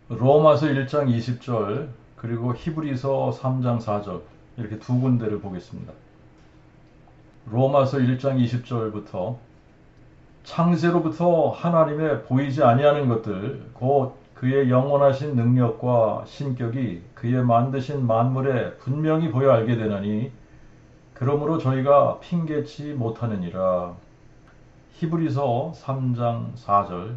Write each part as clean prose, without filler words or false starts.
로마서 1장 20절 그리고 히브리서 3장 4절 이렇게 두 군데를 보겠습니다. 로마서 1장 20절부터 창세로부터 하나님의 보이지 아니하는 것들 곧 그의 영원하신 능력과 신격이 그의 만드신 만물에 분명히 보여 알게 되나니 그러므로 저희가 핑계치 못하느니라. 히브리서 3장 4절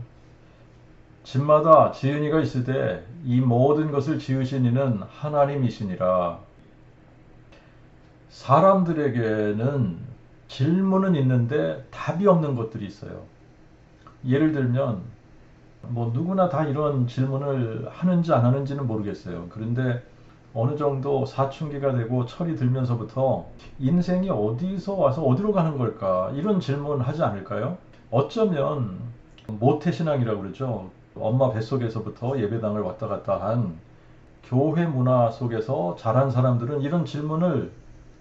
집마다 지은이가 있으되 이 모든 것을 지으신 이는 하나님이시니라. 사람들에게는 질문은 있는데 답이 없는 것들이 있어요. 예를 들면 누구나 다 이런 질문을 하는지 안 하는지는 모르겠어요. 그런데 어느 정도 사춘기가 되고 철이 들면서부터 인생이 어디서 와서 어디로 가는 걸까? 이런 질문 하지 않을까요? 어쩌면 모태신앙이라고 그러죠. 엄마 뱃속에서부터 예배당을 왔다 갔다 한 교회 문화 속에서 자란 사람들은 이런 질문을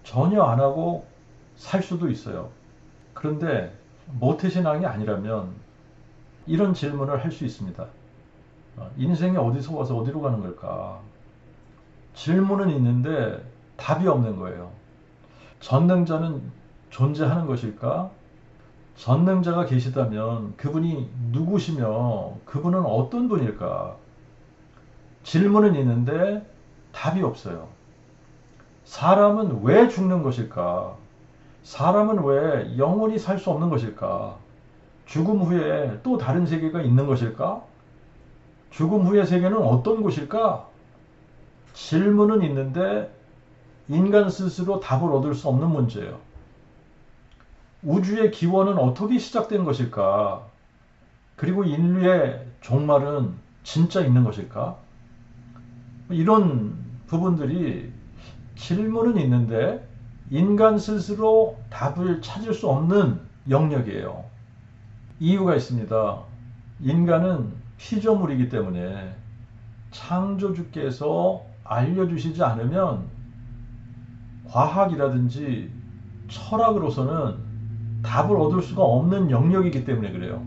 전혀 안 하고 살 수도 있어요. 그런데 모태신앙이 아니라면 이런 질문을 할 수 있습니다. 인생이 어디서 와서 어디로 가는 걸까? 질문은 있는데 답이 없는 거예요. 전능자는 존재하는 것일까? 전능자가 계시다면 그분이 누구시며 그분은 어떤 분일까? 질문은 있는데 답이 없어요. 사람은 왜 죽는 것일까? 사람은 왜 영원히 살 수 없는 것일까? 죽음 후에 또 다른 세계가 있는 것일까? 죽음 후의 세계는 어떤 곳일까? 질문은 있는데 인간 스스로 답을 얻을 수 없는 문제예요. 우주의 기원은 어떻게 시작된 것일까? 그리고 인류의 종말은 진짜 있는 것일까? 이런 부분들이 질문은 있는데 인간 스스로 답을 찾을 수 없는 영역이에요. 이유가 있습니다. 인간은 피조물이기 때문에 창조주께서 알려주시지 않으면 과학이라든지 철학으로서는 답을 얻을 수가 없는 영역이기 때문에 그래요.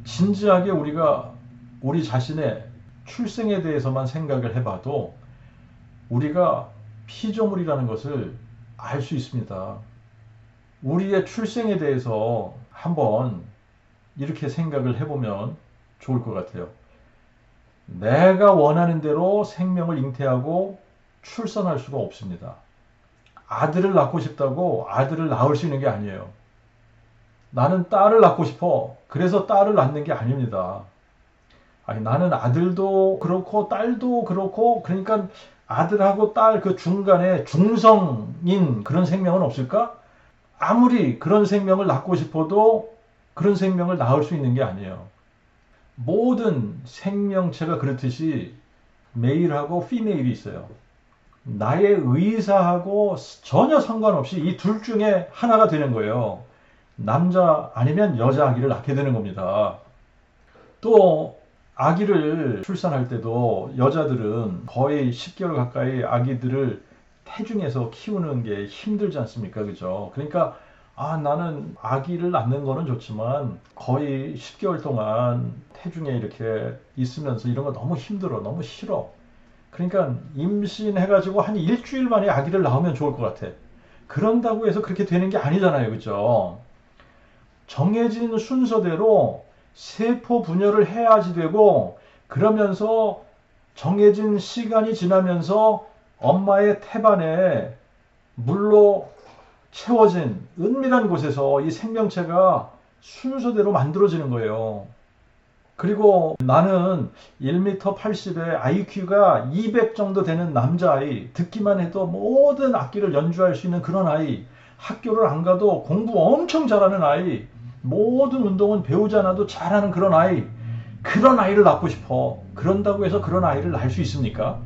진지하게 우리가 우리 자신의 출생에 대해서만 생각을 해봐도 우리가 피조물이라는 것을 알 수 있습니다. 우리의 출생에 대해서 한번 이렇게 생각을 해보면 좋을 것 같아요. 내가 원하는 대로 생명을 잉태하고 출산할 수가 없습니다. 아들을 낳고 싶다고 아들을 낳을 수 있는 게 아니에요. 나는 딸을 낳고 싶어. 그래서 딸을 낳는 게 아닙니다. 아니, 나는 아들도 그렇고 딸도 그렇고 그러니까 아들하고 딸 그 중간에 중성인 그런 생명은 없을까? 아무리 그런 생명을 낳고 싶어도 그런 생명을 낳을 수 있는 게 아니에요. 모든 생명체가 그렇듯이 메일하고 피메일이 있어요. 나의 의사하고 전혀 상관없이 이 둘 중에 하나가 되는 거예요. 남자 아니면 여자 아기를 낳게 되는 겁니다. 또 아기를 출산할 때도 여자들은 거의 10개월 가까이 아기들을 태중에서 키우는 게 힘들지 않습니까? 그죠? 그러니까 나는 아기를 낳는 거는 좋지만 거의 10개월 동안 태중에 이렇게 있으면서 이런 거 너무 힘들어. 너무 싫어. 그러니까 임신해가지고 한 일주일 만에 아기를 낳으면 좋을 것 같아. 그런다고 해서 그렇게 되는 게 아니잖아요. 그죠? 정해진 순서대로 세포 분열을 해야지 되고 그러면서 정해진 시간이 지나면서 엄마의 태반에 물로 채워진 은밀한 곳에서 이 생명체가 순서대로 만들어지는 거예요. 그리고 나는 1m 80에 IQ가 200 정도 되는 남자아이, 듣기만 해도 모든 악기를 연주할 수 있는 그런 아이, 학교를 안 가도 공부 엄청 잘하는 아이, 모든 운동은 배우지 않아도 잘하는 그런 아이, 그런 아이를 낳고 싶어. 그런다고 해서 그런 아이를 낳을 수 있습니까?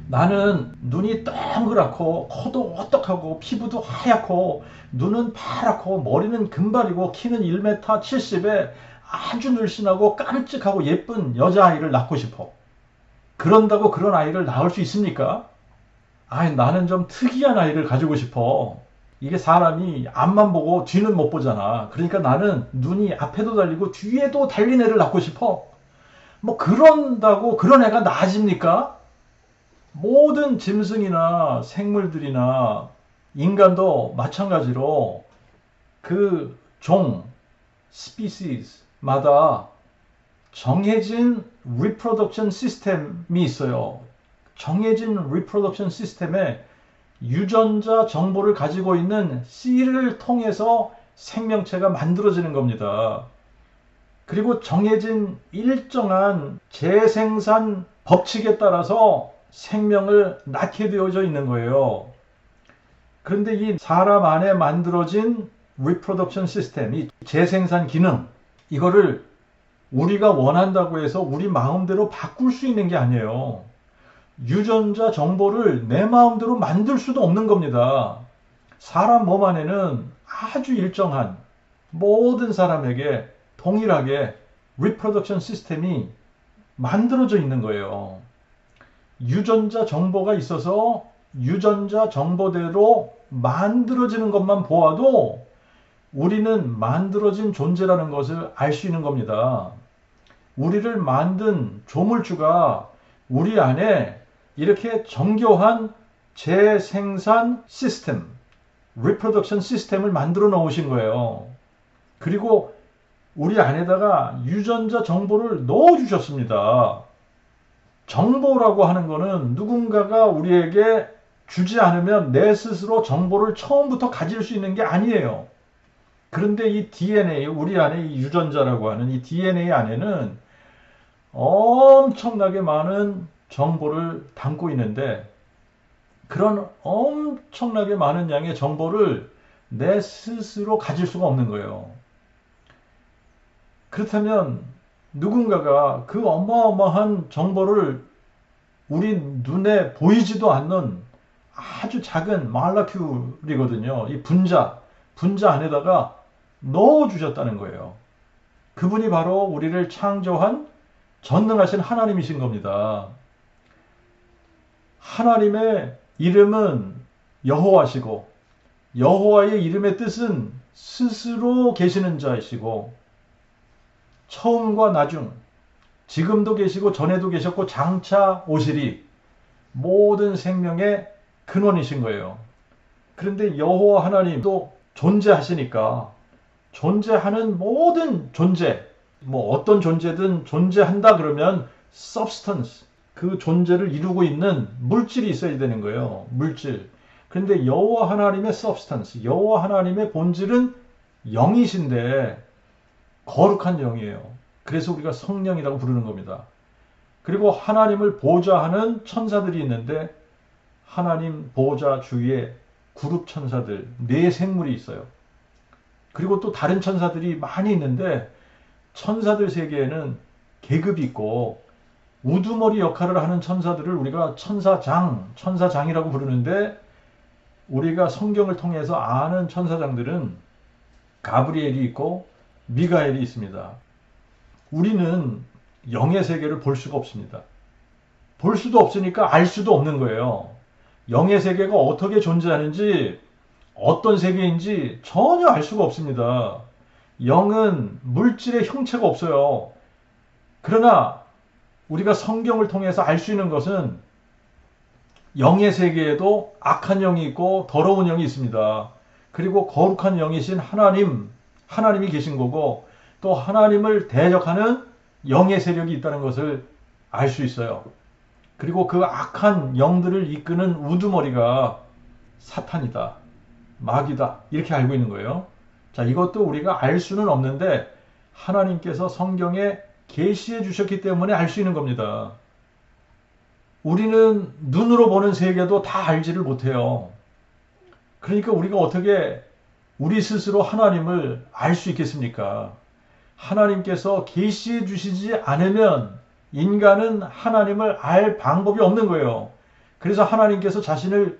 나는 눈이 동그랗고 코도 오똑하고 피부도 하얗고 눈은 파랗고 머리는 금발이고 키는 1m 70에 아주 늘씬하고 깜찍하고 예쁜 여자아이를 낳고 싶어. 그런다고 그런 아이를 낳을 수 있습니까? 나는 좀 특이한 아이를 가지고 싶어. 이게 사람이 앞만 보고 뒤는 못 보잖아. 그러니까 나는 눈이 앞에도 달리고 뒤에도 달린 애를 낳고 싶어. 뭐 그런다고 그런 애가 나아집니까? 모든 짐승이나 생물들이나 인간도 마찬가지로 그 종, 스피시스마다 정해진 reproduction 시스템이 있어요. 정해진 reproduction 시스템에 유전자 정보를 가지고 있는 씨를 통해서 생명체가 만들어지는 겁니다. 그리고 정해진 일정한 재생산 법칙에 따라서 생명을 낳게 되어져 있는 거예요. 그런데 이 사람 안에 만들어진 reproduction 시스템, 이 재생산 기능, 이거를 우리가 원한다고 해서 우리 마음대로 바꿀 수 있는 게 아니에요. 유전자 정보를 내 마음대로 만들 수도 없는 겁니다. 사람 몸 안에는 아주 일정한 모든 사람에게 동일하게 reproduction 시스템이 만들어져 있는 거예요. 유전자 정보가 있어서 유전자 정보대로 만들어지는 것만 보아도 우리는 만들어진 존재라는 것을 알 수 있는 겁니다. 우리를 만든 조물주가 우리 안에 이렇게 정교한 재생산 시스템, reproduction 시스템을 만들어 놓으신 거예요. 그리고 우리 안에다가 유전자 정보를 넣어 주셨습니다. 정보라고 하는 거는 누군가가 우리에게 주지 않으면 내 스스로 정보를 처음부터 가질 수 있는 게 아니에요. 그런데 이 DNA, 우리 안에 이 유전자라고 하는 이 DNA 안에는 엄청나게 많은 정보를 담고 있는데 그런 엄청나게 많은 양의 정보를 내 스스로 가질 수가 없는 거예요. 그렇다면 누군가가 그 어마어마한 정보를 우리 눈에 보이지도 않는 아주 작은 말라큐리거든요. 이 분자 안에다가 넣어주셨다는 거예요. 그분이 바로 우리를 창조한 전능하신 하나님이신 겁니다. 하나님의 이름은 여호와시고 여호와의 이름의 뜻은 스스로 계시는 자이시고 처음과 나중 지금도 계시고 전에도 계셨고 장차 오시리 모든 생명의 근원이신 거예요. 그런데 여호와 하나님도 존재하시니까 존재하는 모든 존재, 뭐 어떤 존재든 존재한다 그러면 substance, 그 존재를 이루고 있는 물질이 있어야 되는 거예요. 물질. 그런데 여호와 하나님의 substance, 여호와 하나님의 본질은 영이신데 거룩한 영이에요. 그래서 우리가 성령이라고 부르는 겁니다. 그리고 하나님을 보좌하는 천사들이 있는데 하나님 보좌 주위에 그룹 천사들, 네 생물이 있어요. 그리고 또 다른 천사들이 많이 있는데 천사들 세계에는 계급이 있고 우두머리 역할을 하는 천사들을 우리가 천사장이라고 부르는데 우리가 성경을 통해서 아는 천사장들은 가브리엘이 있고 미가엘이 있습니다. 우리는 영의 세계를 볼 수가 없습니다. 볼 수도 없으니까 알 수도 없는 거예요. 영의 세계가 어떻게 존재하는지 어떤 세계인지 전혀 알 수가 없습니다. 영은 물질의 형체가 없어요. 그러나 우리가 성경을 통해서 알 수 있는 것은 영의 세계에도 악한 영이 있고 더러운 영이 있습니다. 그리고 거룩한 영이신 하나님이 계신 거고 또 하나님을 대적하는 영의 세력이 있다는 것을 알 수 있어요. 그리고 그 악한 영들을 이끄는 우두머리가 사탄이다, 마귀다 이렇게 알고 있는 거예요. 자, 이것도 우리가 알 수는 없는데 하나님께서 성경에 계시해 주셨기 때문에 알 수 있는 겁니다. 우리는 눈으로 보는 세계도 다 알지를 못해요. 그러니까 우리가 어떻게 우리 스스로 하나님을 알 수 있겠습니까? 하나님께서 계시해 주시지 않으면 인간은 하나님을 알 방법이 없는 거예요. 그래서 하나님께서 자신을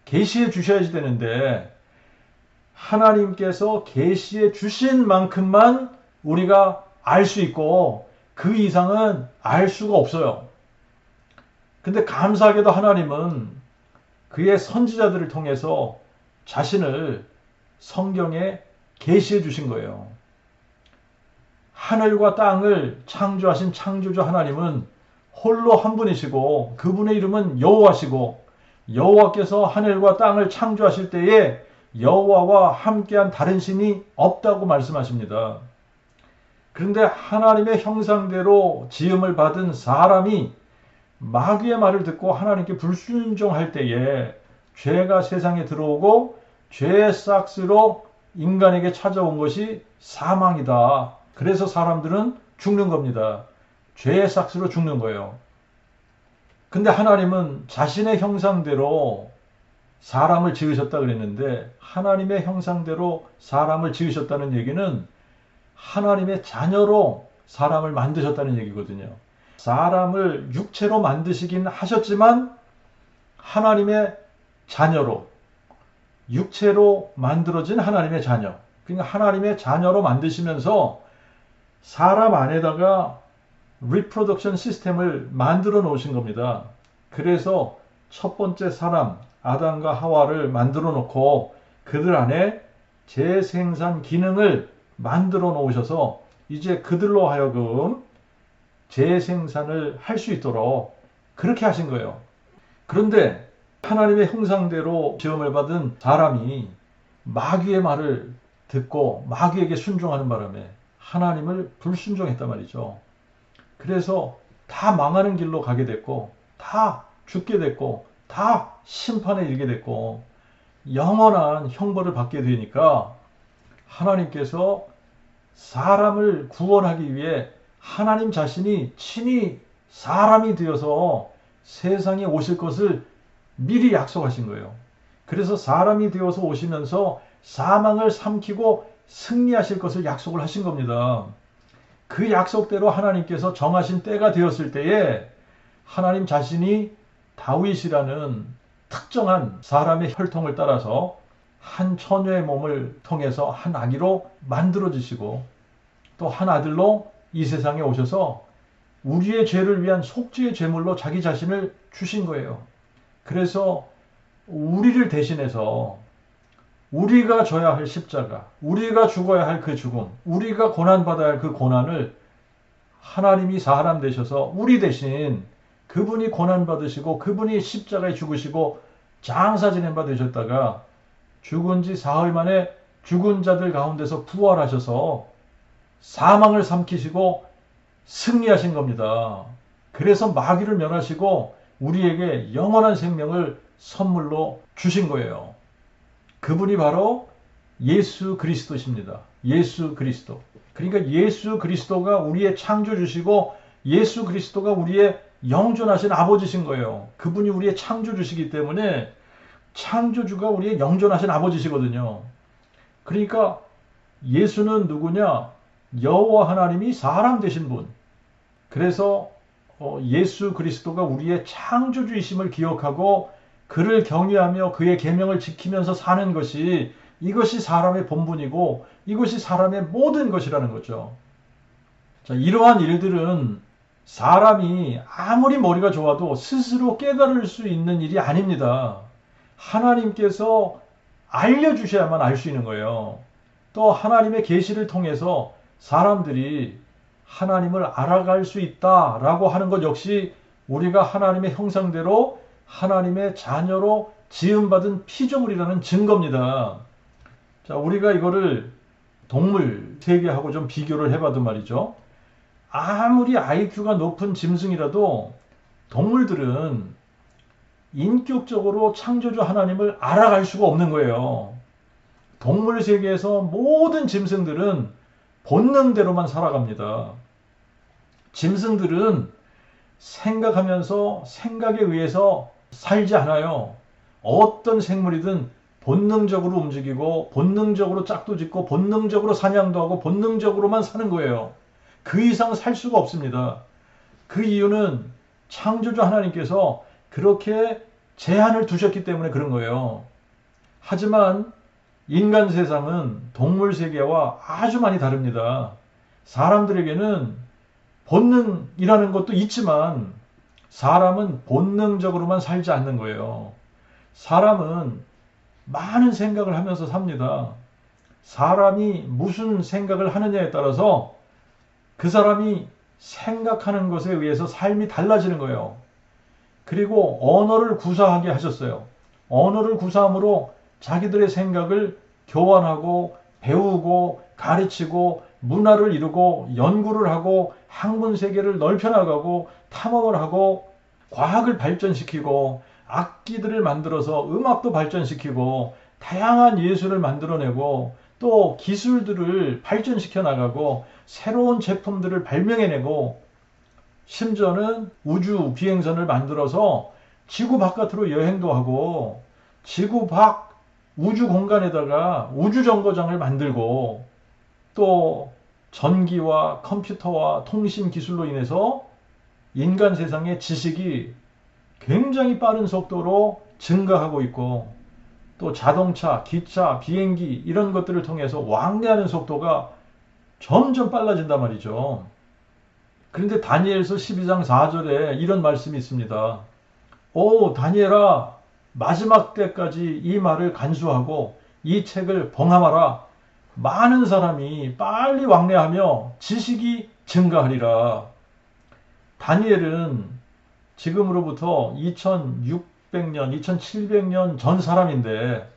계시해 주셔야지 되는데 하나님께서 계시해 주신 만큼만 우리가 알 수 있고 그 이상은 알 수가 없어요. 근데 감사하게도 하나님은 그의 선지자들을 통해서 자신을 성경에 계시해 주신 거예요. 하늘과 땅을 창조하신 창조주 하나님은 홀로 한 분이시고 그분의 이름은 여호와시고 여호와께서 하늘과 땅을 창조하실 때에 여호와와 함께한 다른 신이 없다고 말씀하십니다. 그런데 하나님의 형상대로 지음을 받은 사람이 마귀의 말을 듣고 하나님께 불순종할 때에 죄가 세상에 들어오고 죄의 싹스로 인간에게 찾아온 것이 사망이다. 그래서 사람들은 죽는 겁니다. 죄의 싹스로 죽는 거예요. 근데 하나님은 자신의 형상대로 사람을 지으셨다 그랬는데 하나님의 형상대로 사람을 지으셨다는 얘기는 하나님의 자녀로 사람을 만드셨다는 얘기거든요. 사람을 육체로 만드시긴 하셨지만 하나님의 자녀로 육체로 만들어진 하나님의 자녀. 그러니까 하나님의 자녀로 만드시면서 사람 안에다가 리프로덕션 시스템을 만들어 놓으신 겁니다. 그래서 첫 번째 사람 아담과 하와를 만들어 놓고 그들 안에 재생산 기능을 만들어 놓으셔서 이제 그들로 하여금 재생산을 할 수 있도록 그렇게 하신 거예요. 그런데 하나님의 형상대로 지음을 받은 사람이 마귀의 말을 듣고 마귀에게 순종하는 바람에 하나님을 불순종했단 말이죠. 그래서 다 망하는 길로 가게 됐고 다 죽게 됐고 다 심판에 이르게 됐고 영원한 형벌을 받게 되니까 하나님께서 사람을 구원하기 위해 하나님 자신이 친히 사람이 되어서 세상에 오실 것을 미리 약속하신 거예요. 그래서 사람이 되어서 오시면서 사망을 삼키고 승리하실 것을 약속을 하신 겁니다. 그 약속대로 하나님께서 정하신 때가 되었을 때에 하나님 자신이 다윗이라는 특정한 사람의 혈통을 따라서 한 처녀의 몸을 통해서 한 아기로 만들어지시고 또 한 아들로 이 세상에 오셔서 우리의 죄를 위한 속죄의 제물로 자기 자신을 주신 거예요. 그래서 우리를 대신해서 우리가 져야 할 십자가, 우리가 죽어야 할 그 죽음, 우리가 고난받아야 할 그 고난을 하나님이 사람 되셔서 우리 대신 그분이 고난받으시고 그분이 십자가에 죽으시고 장사 지낸 바 되셨다가 죽은 지 사흘 만에 죽은 자들 가운데서 부활하셔서 사망을 삼키시고 승리하신 겁니다. 그래서 마귀를 면하시고 우리에게 영원한 생명을 선물로 주신 거예요. 그분이 바로 예수 그리스도십니다. 예수 그리스도. 그러니까 예수 그리스도가 우리의 창조주시고 예수 그리스도가 우리의 영존하신 아버지신 거예요. 그분이 우리의 창조주시기 때문에 창조주가 우리의 영존하신 아버지시거든요. 그러니까 예수는 누구냐? 여호와 하나님이 사람 되신 분. 그래서 예수 그리스도가 우리의 창조주이심을 기억하고 그를 경외하며 그의 계명을 지키면서 사는 것이 이것이 사람의 본분이고 이것이 사람의 모든 것이라는 거죠. 자, 이러한 일들은 사람이 아무리 머리가 좋아도 스스로 깨달을 수 있는 일이 아닙니다. 하나님께서 알려주셔야만 알 수 있는 거예요. 또 하나님의 계시를 통해서 사람들이 하나님을 알아갈 수 있다라고 하는 것 역시 우리가 하나님의 형상대로 하나님의 자녀로 지음받은 피조물이라는 증거입니다. 자, 우리가 이거를 동물 세계하고 좀 비교를 해봐도 말이죠. 아무리 IQ가 높은 짐승이라도 동물들은 인격적으로 창조주 하나님을 알아갈 수가 없는 거예요. 동물 세계에서 모든 짐승들은 본능대로만 살아갑니다. 짐승들은 생각하면서 생각에 의해서 살지 않아요. 어떤 생물이든 본능적으로 움직이고 본능적으로 짝도 짓고 본능적으로 사냥도 하고 본능적으로만 사는 거예요. 그 이상 살 수가 없습니다. 그 이유는 창조주 하나님께서 그렇게 제한을 두셨기 때문에 그런 거예요. 하지만 인간 세상은 동물 세계와 아주 많이 다릅니다. 사람들에게는 본능이라는 것도 있지만 사람은 본능적으로만 살지 않는 거예요. 사람은 많은 생각을 하면서 삽니다. 사람이 무슨 생각을 하느냐에 따라서 그 사람이 생각하는 것에 의해서 삶이 달라지는 거예요. 그리고 언어를 구사하게 하셨어요. 언어를 구사함으로 자기들의 생각을 교환하고 배우고 가르치고 문화를 이루고 연구를 하고 학문 세계를 넓혀나가고 탐험을 하고 과학을 발전시키고 악기들을 만들어서 음악도 발전시키고 다양한 예술을 만들어내고 또 기술들을 발전시켜 나가고 새로운 제품들을 발명해내고 심지어는 우주 비행선을 만들어서 지구 바깥으로 여행도 하고 지구 밖 우주 공간에다가 우주 정거장을 만들고 또 전기와 컴퓨터와 통신 기술로 인해서 인간 세상의 지식이 굉장히 빠른 속도로 증가하고 있고 또 자동차, 기차, 비행기 이런 것들을 통해서 왕래하는 속도가 점점 빨라진단 말이죠. 그런데 다니엘서 12장 4절에 이런 말씀이 있습니다. 오 다니엘아 마지막 때까지 이 말을 간수하고 이 책을 봉함하라. 많은 사람이 빨리 왕래하며 지식이 증가하리라. 다니엘은 지금으로부터 2600년, 2700년 전 사람인데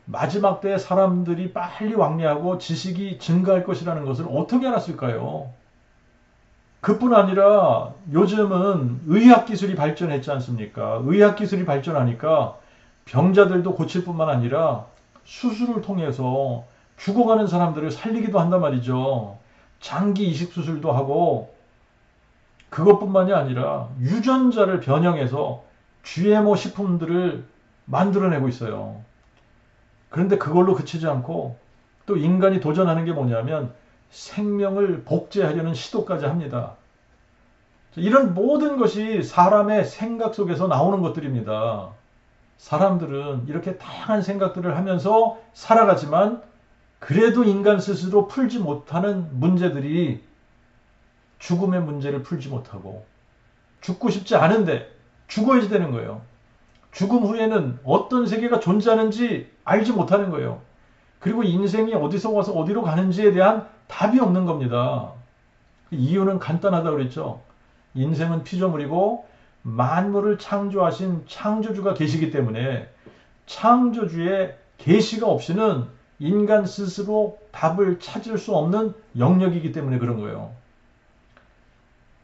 마지막 때 사람들이 빨리 왕래하고 지식이 증가할 것이라는 것을 어떻게 알았을까요? 그뿐 아니라 요즘은 의학기술이 발전했지 않습니까? 의학기술이 발전하니까 병자들도 고칠 뿐만 아니라 수술을 통해서 죽어가는 사람들을 살리기도 한단 말이죠. 장기 이식 수술도 하고 그것뿐만이 아니라 유전자를 변형해서 GMO 식품들을 만들어내고 있어요. 그런데 그걸로 그치지 않고 또 인간이 도전하는 게 뭐냐면 생명을 복제하려는 시도까지 합니다. 이런 모든 것이 사람의 생각 속에서 나오는 것들입니다. 사람들은 이렇게 다양한 생각들을 하면서 살아가지만 그래도 인간 스스로 풀지 못하는 문제들이 죽음의 문제를 풀지 못하고 죽고 싶지 않은데 죽어야지 되는 거예요. 죽음 후에는 어떤 세계가 존재하는지 알지 못하는 거예요. 그리고 인생이 어디서 와서 어디로 가는지에 대한 답이 없는 겁니다. 이유는 간단하다고 그랬죠. 인생은 피조물이고 만물을 창조하신 창조주가 계시기 때문에 창조주의 계시가 없이는 인간 스스로 답을 찾을 수 없는 영역이기 때문에 그런 거예요.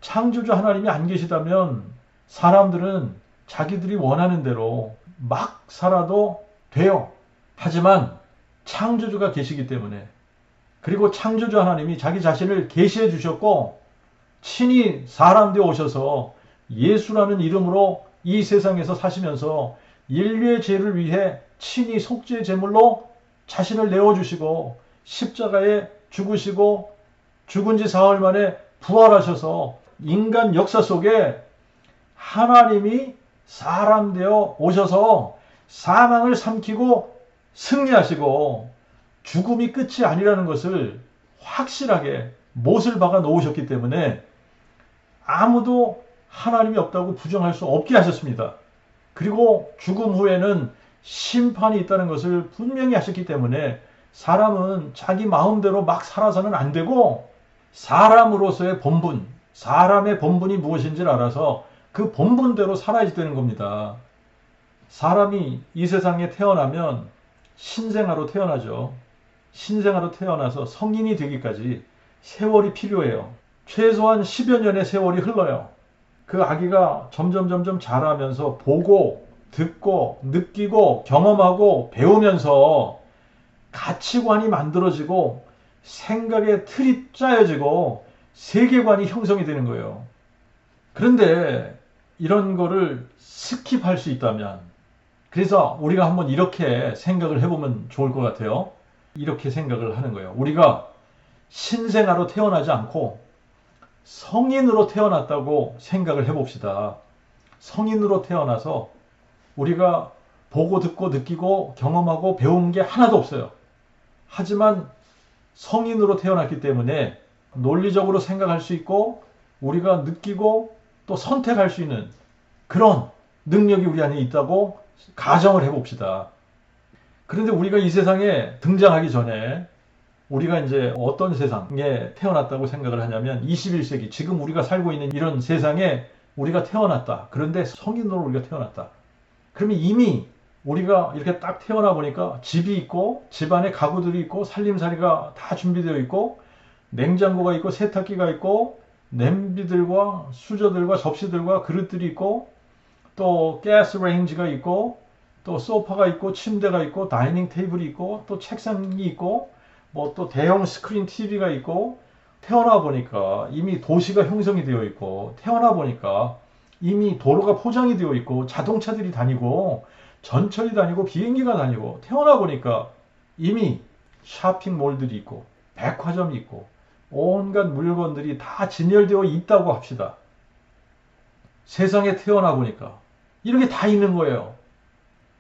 창조주 하나님이 안 계시다면 사람들은 자기들이 원하는 대로 막 살아도 돼요. 하지만 창조주가 계시기 때문에 그리고 창조주 하나님이 자기 자신을 계시해 주셨고 친히 사람 되어 오셔서 예수라는 이름으로 이 세상에서 사시면서 인류의 죄를 위해 친히 속죄 제물로 자신을 내어주시고 십자가에 죽으시고 죽은 지 사흘 만에 부활하셔서 인간 역사 속에 하나님이 사람 되어 오셔서 사망을 삼키고 승리하시고 죽음이 끝이 아니라는 것을 확실하게 못을 박아 놓으셨기 때문에 아무도 하나님이 없다고 부정할 수 없게 하셨습니다. 그리고 죽음 후에는 심판이 있다는 것을 분명히 하셨기 때문에 사람은 자기 마음대로 막 살아서는 안 되고 사람으로서의 본분, 사람의 본분이 무엇인지를 알아서 그 본분대로 살아야 되는 겁니다. 사람이 이 세상에 태어나면 신생아로 태어나죠. 신생아로 태어나서 성인이 되기까지 세월이 필요해요. 최소한 10여 년의 세월이 흘러요. 그 아기가 점점 자라면서 보고 듣고 느끼고 경험하고 배우면서 가치관이 만들어지고 생각의 틀이 짜여지고 세계관이 형성이 되는 거예요. 그런데 이런 거를 스킵할 수 있다면 그래서 우리가 한번 이렇게 생각을 해보면 좋을 것 같아요. 이렇게 생각을 하는 거예요. 우리가 신생아로 태어나지 않고 성인으로 태어났다고 생각을 해봅시다. 성인으로 태어나서 우리가 보고 듣고 느끼고 경험하고 배운 게 하나도 없어요. 하지만 성인으로 태어났기 때문에 논리적으로 생각할 수 있고 우리가 느끼고 또 선택할 수 있는 그런 능력이 우리 안에 있다고 가정을 해봅시다. 그런데 우리가 이 세상에 등장하기 전에 우리가 이제 어떤 세상에 태어났다고 생각을 하냐면 21세기 지금 우리가 살고 있는 이런 세상에 우리가 태어났다. 그런데 성인으로 우리가 태어났다. 그러면 이미 우리가 이렇게 딱 태어나 보니까 집이 있고 집안에 가구들이 있고 살림살이가 다 준비되어 있고 냉장고가 있고 세탁기가 있고 냄비들과 수저들과 접시들과 그릇들이 있고 또 가스 레인지가 있고 또 소파가 있고 침대가 있고 다이닝 테이블이 있고 또 책상이 있고 뭐 또 대형 스크린 TV가 있고 태어나 보니까 이미 도시가 형성이 되어 있고 태어나 보니까 이미 도로가 포장이 되어 있고 자동차들이 다니고 전철이 다니고 비행기가 다니고 태어나 보니까 이미 쇼핑몰들이 있고 백화점이 있고 온갖 물건들이 다 진열되어 있다고 합시다. 세상에 태어나 보니까 이런 게 다 있는 거예요.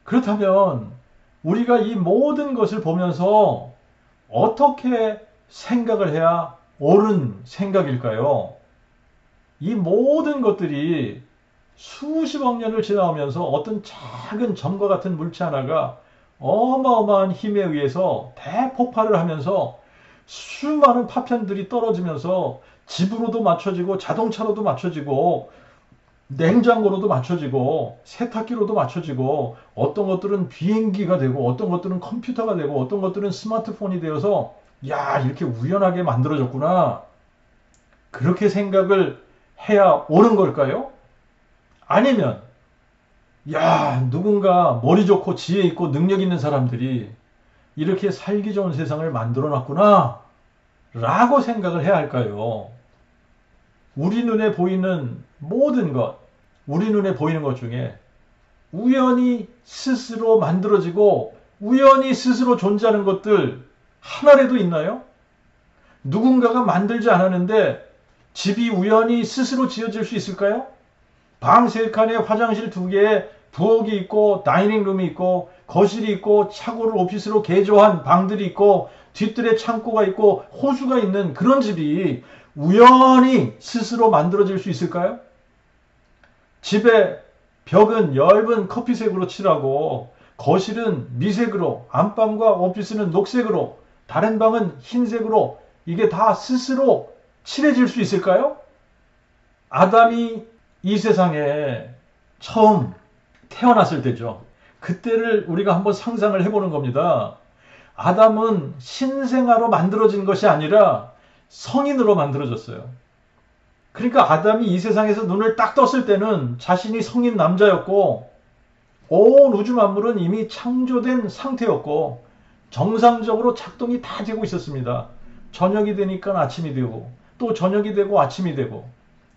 그렇다면 우리가 이 모든 것을 보면서 어떻게 생각을 해야 옳은 생각일까요? 이 모든 것들이 수십억 년을 지나오면서 어떤 작은 점과 같은 물체 하나가 어마어마한 힘에 의해서 대폭발을 하면서 수많은 파편들이 떨어지면서 집으로도 맞춰지고 자동차로도 맞춰지고 냉장고로도 맞춰지고 세탁기로도 맞춰지고 어떤 것들은 비행기가 되고 어떤 것들은 컴퓨터가 되고 어떤 것들은 스마트폰이 되어서 야 이렇게 우연하게 만들어졌구나 그렇게 생각을 해야 옳은 걸까요? 아니면 야 누군가 머리 좋고 지혜 있고 능력 있는 사람들이 이렇게 살기 좋은 세상을 만들어 놨구나 라고 생각을 해야 할까요? 우리 눈에 보이는 모든 것, 우리 눈에 보이는 것 중에 우연히 스스로 만들어지고 우연히 스스로 존재하는 것들 하나라도 있나요? 누군가가 만들지 않았는데 집이 우연히 스스로 지어질 수 있을까요? 방 3칸에 화장실 2개에 부엌이 있고 다이닝룸이 있고 거실이 있고 차고를 오피스로 개조한 방들이 있고 뒤뜰에 창고가 있고 호수가 있는 그런 집이 우연히 스스로 만들어질 수 있을까요? 집에 벽은 엷은 커피색으로 칠하고 거실은 미색으로 안방과 오피스는 녹색으로 다른 방은 흰색으로 이게 다 스스로 칠해질 수 있을까요? 아담이 이 세상에 처음 태어났을 때죠. 그때를 우리가 한번 상상을 해보는 겁니다. 아담은 신생아로 만들어진 것이 아니라 성인으로 만들어졌어요. 그러니까 아담이 이 세상에서 눈을 딱 떴을 때는 자신이 성인 남자였고 온 우주 만물은 이미 창조된 상태였고 정상적으로 작동이 다 되고 있었습니다. 저녁이 되니까 아침이 되고 또 저녁이 되고 아침이 되고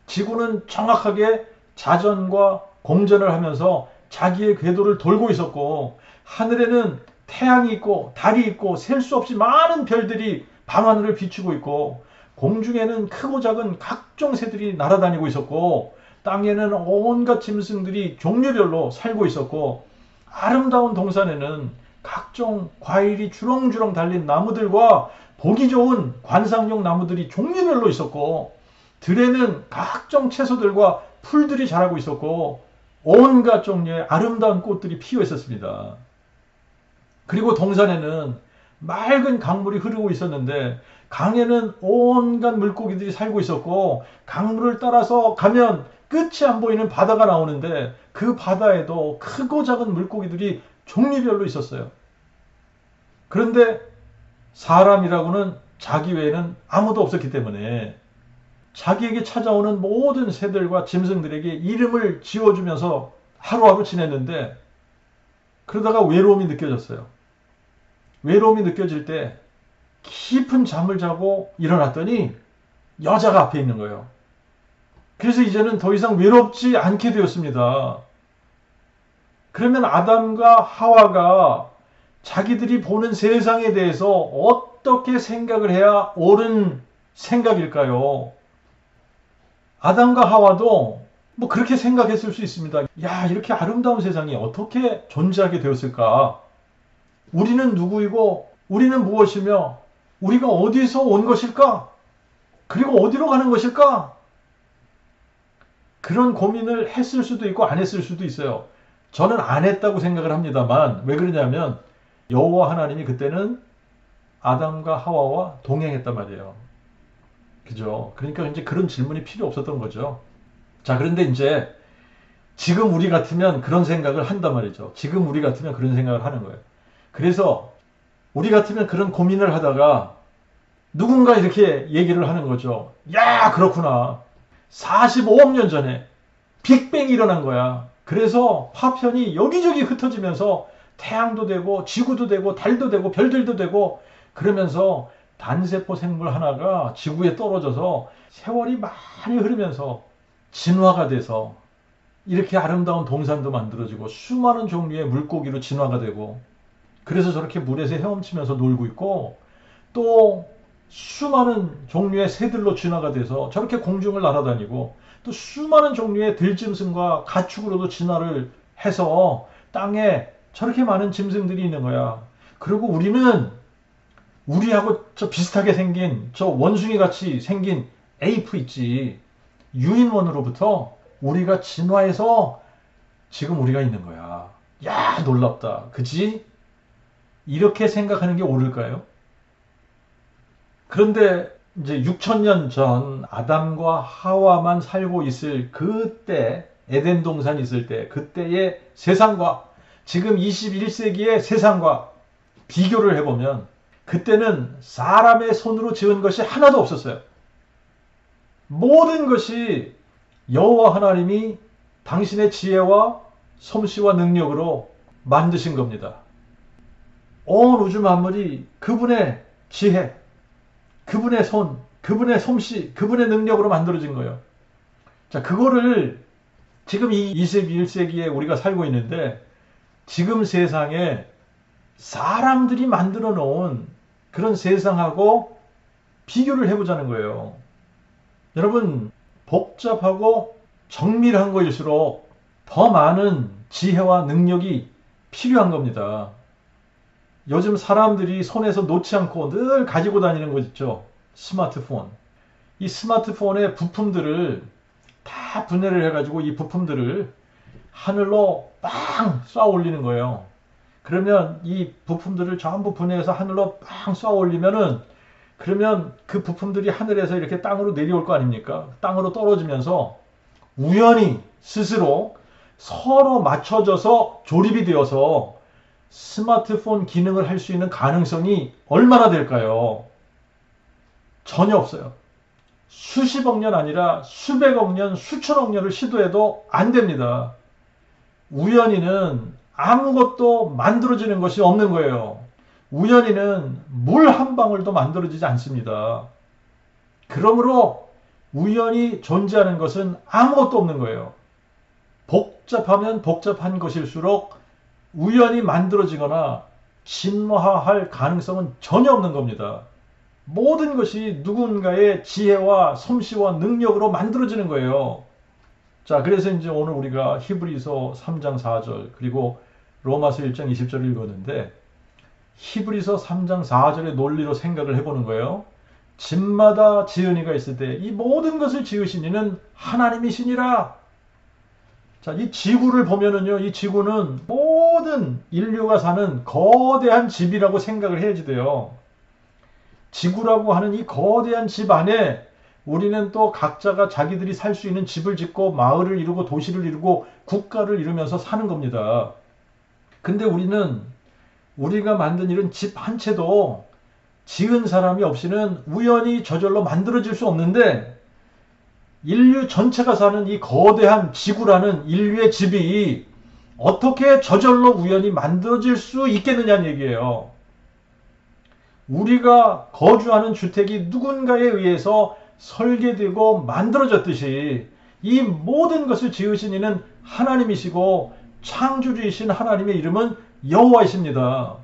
지구는 정확하게 자전과 공전을 하면서 자기의 궤도를 돌고 있었고 하늘에는 태양이 있고 달이 있고 셀 수 없이 많은 별들이 밤하늘을 비추고 있고 공중에는 크고 작은 각종 새들이 날아다니고 있었고 땅에는 온갖 짐승들이 종류별로 살고 있었고 아름다운 동산에는 각종 과일이 주렁주렁 달린 나무들과 보기 좋은 관상용 나무들이 종류별로 있었고 들에는 각종 채소들과 풀들이 자라고 있었고 온갖 종류의 아름다운 꽃들이 피어 있었습니다. 그리고 동산에는 맑은 강물이 흐르고 있었는데 강에는 온갖 물고기들이 살고 있었고 강물을 따라서 가면 끝이 안 보이는 바다가 나오는데 그 바다에도 크고 작은 물고기들이 종류별로 있었어요. 그런데 사람이라고는 자기 외에는 아무도 없었기 때문에 자기에게 찾아오는 모든 새들과 짐승들에게 이름을 지어주면서 하루하루 지냈는데 그러다가 외로움이 느껴졌어요. 외로움이 느껴질 때 깊은 잠을 자고 일어났더니 여자가 앞에 있는 거예요. 그래서 이제는 더 이상 외롭지 않게 되었습니다. 그러면 아담과 하와가 자기들이 보는 세상에 대해서 어떻게 생각을 해야 옳은 생각일까요? 아담과 하와도 뭐 그렇게 생각했을 수 있습니다. 야, 이렇게 아름다운 세상이 어떻게 존재하게 되었을까? 우리는 누구이고 우리는 무엇이며 우리가 어디서 온 것일까? 그리고 어디로 가는 것일까? 그런 고민을 했을 수도 있고 안 했을 수도 있어요. 저는 안 했다고 생각을 합니다만 왜 그러냐면 여호와 하나님이 그때는 아담과 하와와 동행했단 말이에요. 그죠? 그러니까 이제 그런 질문이 필요 없었던 거죠. 자, 그런데 이제 지금 우리 같으면 그런 생각을 한단 말이죠. 지금 우리 같으면 그런 생각을 하는 거예요. 그래서 우리 같으면 그런 고민을 하다가 누군가 이렇게 얘기를 하는 거죠. 야, 그렇구나. 45억 년 전에 빅뱅이 일어난 거야. 그래서 파편이 여기저기 흩어지면서 태양도 되고 지구도 되고 달도 되고 별들도 되고 그러면서 단세포 생물 하나가 지구에 떨어져서 세월이 많이 흐르면서 진화가 돼서 이렇게 아름다운 동산도 만들어지고 수많은 종류의 물고기로 진화가 되고 그래서 저렇게 물에서 헤엄치면서 놀고 있고 또 수많은 종류의 새들로 진화가 돼서 저렇게 공중을 날아다니고 또 수많은 종류의 들짐승과 가축으로도 진화를 해서 땅에 저렇게 많은 짐승들이 있는 거야. 그리고 우리는 우리하고 저 비슷하게 생긴 저 원숭이 같이 생긴 에이프 있지. 유인원으로부터 우리가 진화해서 지금 우리가 있는 거야. 야, 놀랍다. 그치? 이렇게 생각하는 게 옳을까요? 그런데 이제 6천년 전 아담과 하와만 살고 있을 그때 에덴 동산이 있을 때 그때의 세상과 지금 21세기의 세상과 비교를 해보면 그때는 사람의 손으로 지은 것이 하나도 없었어요. 모든 것이 여호와 하나님이 당신의 지혜와 솜씨와 능력으로 만드신 겁니다. 온 우주 만물이 그분의 지혜, 그분의 손, 그분의 솜씨, 그분의 능력으로 만들어진 거예요. 자, 그거를 지금 이 21세기에 우리가 살고 있는데 지금 세상에 사람들이 만들어 놓은 그런 세상하고 비교를 해보자는 거예요. 여러분, 복잡하고 정밀한 거일수록 더 많은 지혜와 능력이 필요한 겁니다. 요즘 사람들이 손에서 놓지 않고 늘 가지고 다니는 거 있죠. 스마트폰. 이 스마트폰의 부품들을 다 분해를 해가지고 이 부품들을 하늘로 빵 쏴 올리는 거예요. 그러면 이 부품들을 전부 분해해서 하늘로 빵 쏴 올리면은 그러면 그 부품들이 하늘에서 이렇게 땅으로 내려올 거 아닙니까? 땅으로 떨어지면서 우연히 스스로 서로 맞춰져서 조립이 되어서 스마트폰 기능을 할 수 있는 가능성이 얼마나 될까요? 전혀 없어요. 수십억 년 아니라 수백억 년, 수천억 년을 시도해도 안 됩니다. 우연히는 아무것도 만들어지는 것이 없는 거예요. 우연히는 물 한 방울도 만들어지지 않습니다. 그러므로 우연히 존재하는 것은 아무것도 없는 거예요. 복잡하면 복잡한 것일수록 우연히 만들어지거나 진화할 가능성은 전혀 없는 겁니다. 모든 것이 누군가의 지혜와 솜씨와 능력으로 만들어지는 거예요. 자, 그래서 이제 오늘 우리가 히브리서 3장 4절 그리고 로마서 1장 20절을 읽었는데 히브리서 3장 4절의 논리로 생각을 해보는 거예요. 집마다 지은이가 있을 때 이 모든 것을 지으신 이는 하나님이시니라. 자, 이 지구를 보면은요, 이 지구는 모든 인류가 사는 거대한 집이라고 생각을 해야지 돼요. 지구라고 하는 이 거대한 집 안에 우리는 또 각자가 자기들이 살 수 있는 집을 짓고 마을을 이루고 도시를 이루고 국가를 이루면서 사는 겁니다. 근데 우리는 우리가 만든 이런 집 한 채도 지은 사람이 없이는 우연히 저절로 만들어질 수 없는데 인류 전체가 사는 이 거대한 지구라는 인류의 집이 어떻게 저절로 우연히 만들어질 수 있겠느냐는 얘기예요. 우리가 거주하는 주택이 누군가에 의해서 설계되고 만들어졌듯이 이 모든 것을 지으신 이는 하나님이시고 창조주이신 하나님의 이름은 여호와이십니다.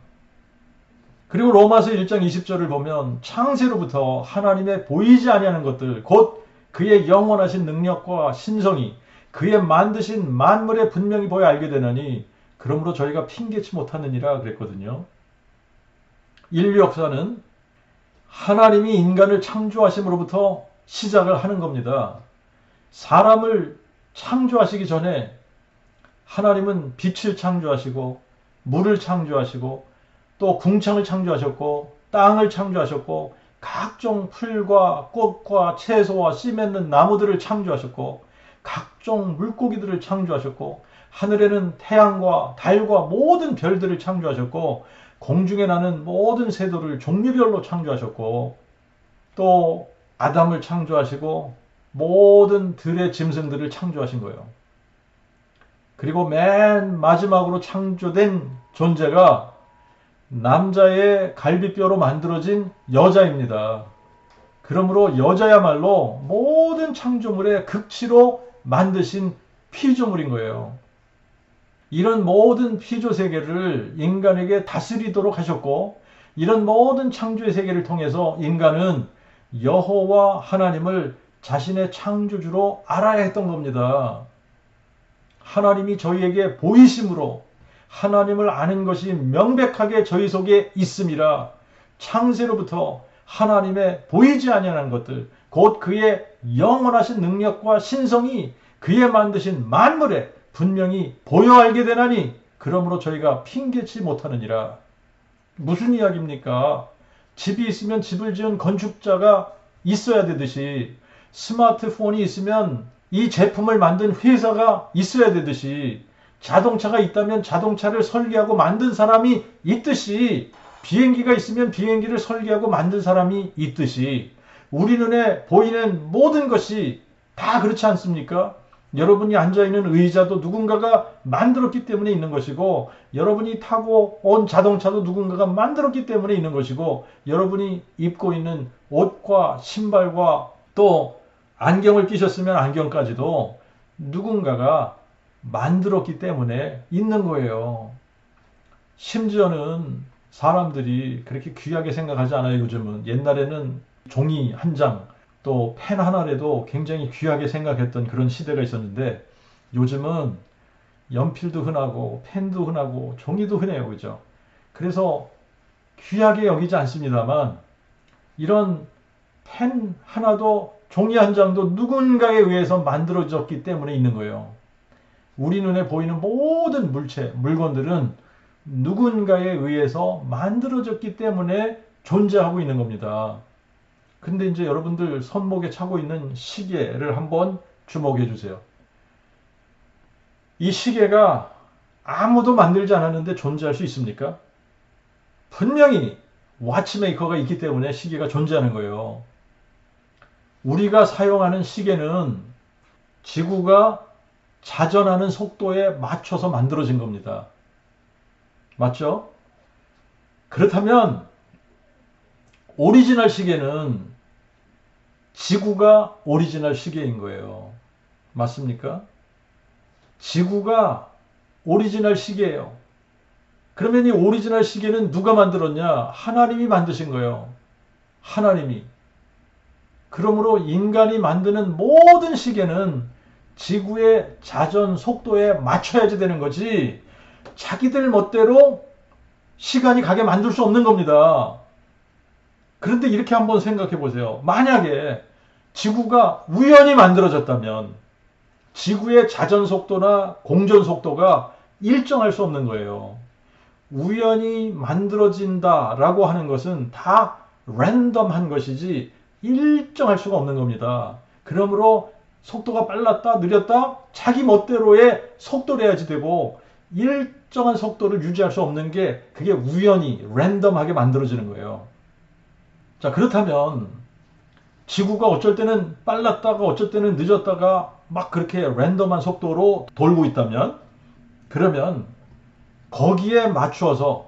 그리고 로마서 1장 20절을 보면 창세로부터 하나님의 보이지 아니하는 것들 곧 그의 영원하신 능력과 신성이 그의 만드신 만물에 분명히 보여 알게 되나니 그러므로 저희가 핑계치 못하느니라 그랬거든요. 인류 역사는 하나님이 인간을 창조하심으로부터 시작을 하는 겁니다. 사람을 창조하시기 전에 하나님은 빛을 창조하시고 물을 창조하시고 또 궁창을 창조하셨고 땅을 창조하셨고 각종 풀과 꽃과 채소와 씨 맺는 나무들을 창조하셨고 각종 물고기들을 창조하셨고 하늘에는 태양과 달과 모든 별들을 창조하셨고 공중에 나는 모든 새들을 종류별로 창조하셨고 또 아담을 창조하시고 모든 들의 짐승들을 창조하신 거예요. 그리고 맨 마지막으로 창조된 존재가 남자의 갈비뼈로 만들어진 여자입니다. 그러므로 여자야말로 모든 창조물의 극치로 만드신 피조물인 거예요. 이런 모든 피조 세계를 인간에게 다스리도록 하셨고 이런 모든 창조의 세계를 통해서 인간은 여호와 하나님을 자신의 창조주로 알아야 했던 겁니다. 하나님이 저희에게 보이심으로 하나님을 아는 것이 명백하게 저희 속에 있음이라 창세로부터 하나님의 보이지 아니하는 것들 곧 그의 영원하신 능력과 신성이 그의 만드신 만물에 분명히 보여 알게 되나니 그러므로 저희가 핑계치 못하느니라. 무슨 이야기입니까? 집이 있으면 집을 지은 건축자가 있어야 되듯이 스마트폰이 있으면 이 제품을 만든 회사가 있어야 되듯이 자동차가 있다면 자동차를 설계하고 만든 사람이 있듯이 비행기가 있으면 비행기를 설계하고 만든 사람이 있듯이 우리 눈에 보이는 모든 것이 다 그렇지 않습니까? 여러분이 앉아있는 의자도 누군가가 만들었기 때문에 있는 것이고 여러분이 타고 온 자동차도 누군가가 만들었기 때문에 있는 것이고 여러분이 입고 있는 옷과 신발과 또 안경을 끼셨으면 안경까지도 누군가가 만들었기 때문에 있는 거예요. 심지어는 사람들이 그렇게 귀하게 생각하지 않아요. 요즘은. 옛날에는 종이 한 장, 또 펜 하나라도 굉장히 귀하게 생각했던 그런 시대가 있었는데 요즘은 연필도 흔하고 펜도 흔하고 종이도 흔해요. 그죠? 그래서 귀하게 여기지 않습니다만 이런 펜 하나도 종이 한 장도 누군가에 의해서 만들어졌기 때문에 있는 거예요. 우리 눈에 보이는 모든 물체, 물건들은 누군가에 의해서 만들어졌기 때문에 존재하고 있는 겁니다. 근데 이제 여러분들 손목에 차고 있는 시계를 한번 주목해 주세요. 이 시계가 아무도 만들지 않았는데 존재할 수 있습니까? 분명히 와치메이커가 있기 때문에 시계가 존재하는 거예요. 우리가 사용하는 시계는 지구가 자전하는 속도에 맞춰서 만들어진 겁니다. 맞죠? 그렇다면 오리지널 시계는 지구가 오리지널 시계인 거예요. 맞습니까? 지구가 오리지널 시계예요. 그러면 이 오리지널 시계는 누가 만들었냐? 하나님이 만드신 거예요. 하나님이. 그러므로 인간이 만드는 모든 시계는 지구의 자전 속도에 맞춰야지 되는 거지 자기들 멋대로 시간이 가게 만들 수 없는 겁니다. 그런데 이렇게 한번 생각해 보세요. 만약에 지구가 우연히 만들어졌다면 지구의 자전 속도나 공전 속도가 일정할 수 없는 거예요. 우연히 만들어진다라고 하는 것은 다 랜덤한 것이지 일정할 수가 없는 겁니다. 그러므로 속도가 빨랐다 느렸다 자기 멋대로의 속도래야지 되고 일정한 속도를 유지할 수 없는 게 그게 우연히 랜덤하게 만들어지는 거예요. 자, 그렇다면 지구가 어쩔 때는 빨랐다가 어쩔 때는 늦었다가 막 그렇게 랜덤한 속도로 돌고 있다면 그러면 거기에 맞추어서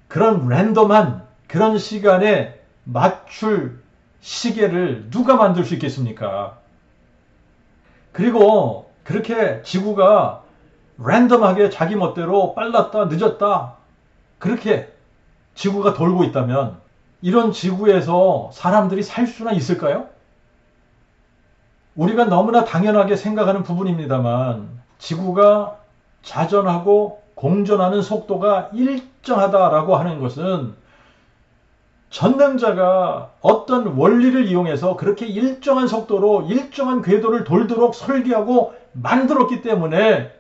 그런 랜덤한 그런 시간에 맞출 시계를 누가 만들 수 있겠습니까? 그리고 그렇게 지구가 랜덤하게 자기 멋대로 빨랐다 늦었다 그렇게 지구가 돌고 있다면 이런 지구에서 사람들이 살 수나 있을까요? 우리가 너무나 당연하게 생각하는 부분입니다만 지구가 자전하고 공전하는 속도가 일정하다라고 하는 것은 전능자가 어떤 원리를 이용해서 그렇게 일정한 속도로 일정한 궤도를 돌도록 설계하고 만들었기 때문에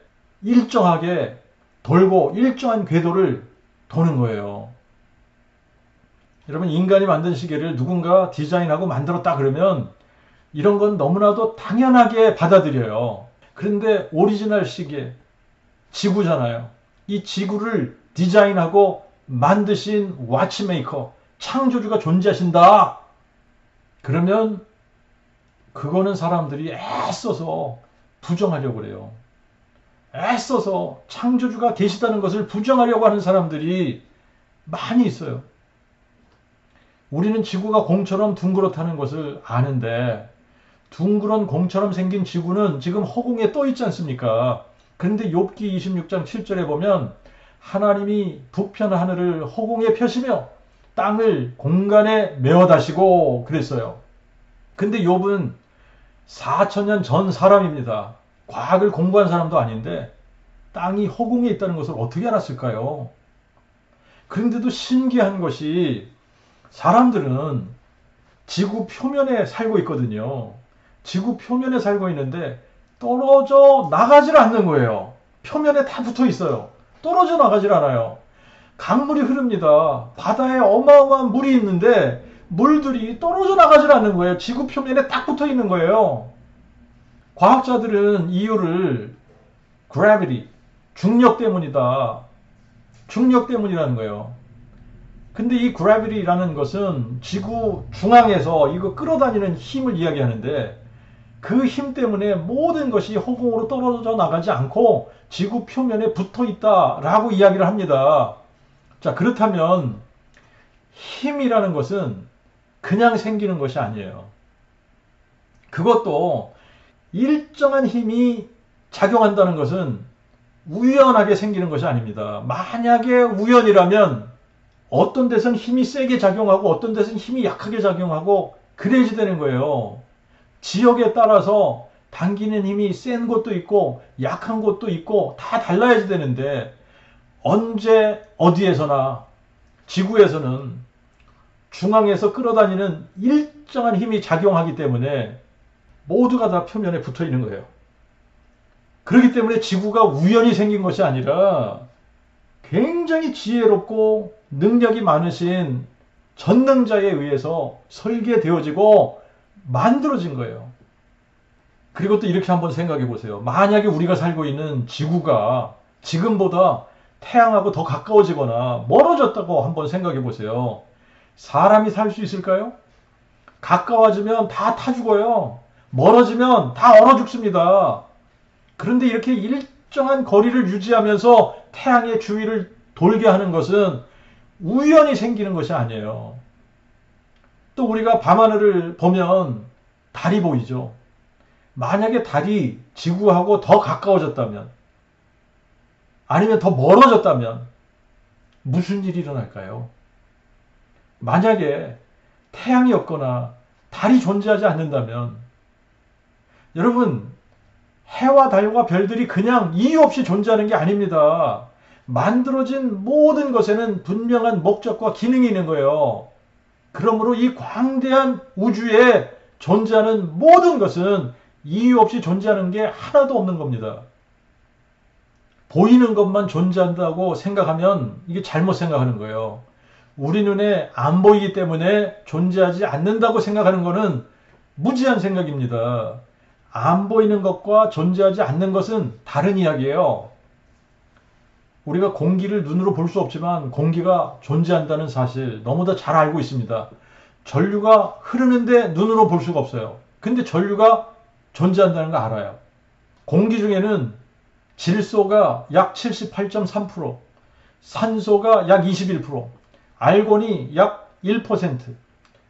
일정하게 돌고 일정한 궤도를 도는 거예요. 여러분, 인간이 만든 시계를 누군가 디자인하고 만들었다 그러면 이런 건 너무나도 당연하게 받아들여요. 그런데 오리지널 시계, 지구잖아요. 이 지구를 디자인하고 만드신 와치메이커, 창조주가 존재하신다. 그러면 그거는 사람들이 애써서 부정하려고 그래요. 애써서 창조주가 계시다는 것을 부정하려고 하는 사람들이 많이 있어요. 우리는 지구가 공처럼 둥그렇다는 것을 아는데 둥그런 공처럼 생긴 지구는 지금 허공에 떠 있지 않습니까? 그런데 욥기 26장 7절에 보면 하나님이 부편 하늘을 허공에 펴시며 땅을 공간에 메워 다시고 그랬어요. 근데 욥은 4천년 전 사람입니다. 과학을 공부한 사람도 아닌데 땅이 허공에 있다는 것을 어떻게 알았을까요? 그런데도 신기한 것이 사람들은 지구 표면에 살고 있거든요. 지구 표면에 살고 있는데 떨어져 나가질 않는 거예요. 표면에 다 붙어 있어요. 떨어져 나가질 않아요. 강물이 흐릅니다. 바다에 어마어마한 물이 있는데 물들이 떨어져 나가질 않는 거예요. 지구 표면에 딱 붙어 있는 거예요. 과학자들은 이유를 gravity, 중력 때문이다. 중력 때문이라는 거예요. 근데 이 gravity라는 것은 지구 중앙에서 이거 끌어다니는 힘을 이야기하는데 그 힘 때문에 모든 것이 허공으로 떨어져 나가지 않고 지구 표면에 붙어 있다라고 이야기를 합니다. 자, 그렇다면 힘이라는 것은 그냥 생기는 것이 아니에요. 그것도 일정한 힘이 작용한다는 것은 우연하게 생기는 것이 아닙니다. 만약에 우연이라면 어떤 데서는 힘이 세게 작용하고 어떤 데서는 힘이 약하게 작용하고 그래야지 되는 거예요. 지역에 따라서 당기는 힘이 센 곳도 있고 약한 곳도 있고 다 달라야지 되는데 언제 어디에서나 지구에서는 중앙에서 끌어다니는 일정한 힘이 작용하기 때문에 모두가 다 표면에 붙어 있는 거예요. 그렇기 때문에 지구가 우연히 생긴 것이 아니라 굉장히 지혜롭고 능력이 많으신 전능자에 의해서 설계되어지고 만들어진 거예요. 그리고 또 이렇게 한번 생각해 보세요. 만약에 우리가 살고 있는 지구가 지금보다 태양하고 더 가까워지거나 멀어졌다고 한번 생각해 보세요. 사람이 살 수 있을까요? 가까워지면 다 타 죽어요. 멀어지면 다 얼어 죽습니다. 그런데 이렇게 일정한 거리를 유지하면서 태양의 주위를 돌게 하는 것은 우연히 생기는 것이 아니에요. 또 우리가 밤하늘을 보면 달이 보이죠. 만약에 달이 지구하고 더 가까워졌다면 아니면 더 멀어졌다면 무슨 일이 일어날까요? 만약에 태양이 없거나 달이 존재하지 않는다면 여러분 해와 달과 별들이 그냥 이유 없이 존재하는 게 아닙니다. 만들어진 모든 것에는 분명한 목적과 기능이 있는 거예요. 그러므로 이 광대한 우주에 존재하는 모든 것은 이유 없이 존재하는 게 하나도 없는 겁니다. 보이는 것만 존재한다고 생각하면 이게 잘못 생각하는 거예요. 우리 눈에 안 보이기 때문에 존재하지 않는다고 생각하는 것은 무지한 생각입니다. 안 보이는 것과 존재하지 않는 것은 다른 이야기예요. 우리가 공기를 눈으로 볼 수 없지만 공기가 존재한다는 사실 너무나 잘 알고 있습니다. 전류가 흐르는데 눈으로 볼 수가 없어요. 근데 전류가 존재한다는 거 알아요. 공기 중에는 질소가 약 78.3%, 산소가 약 21%, 알곤이 약 1%,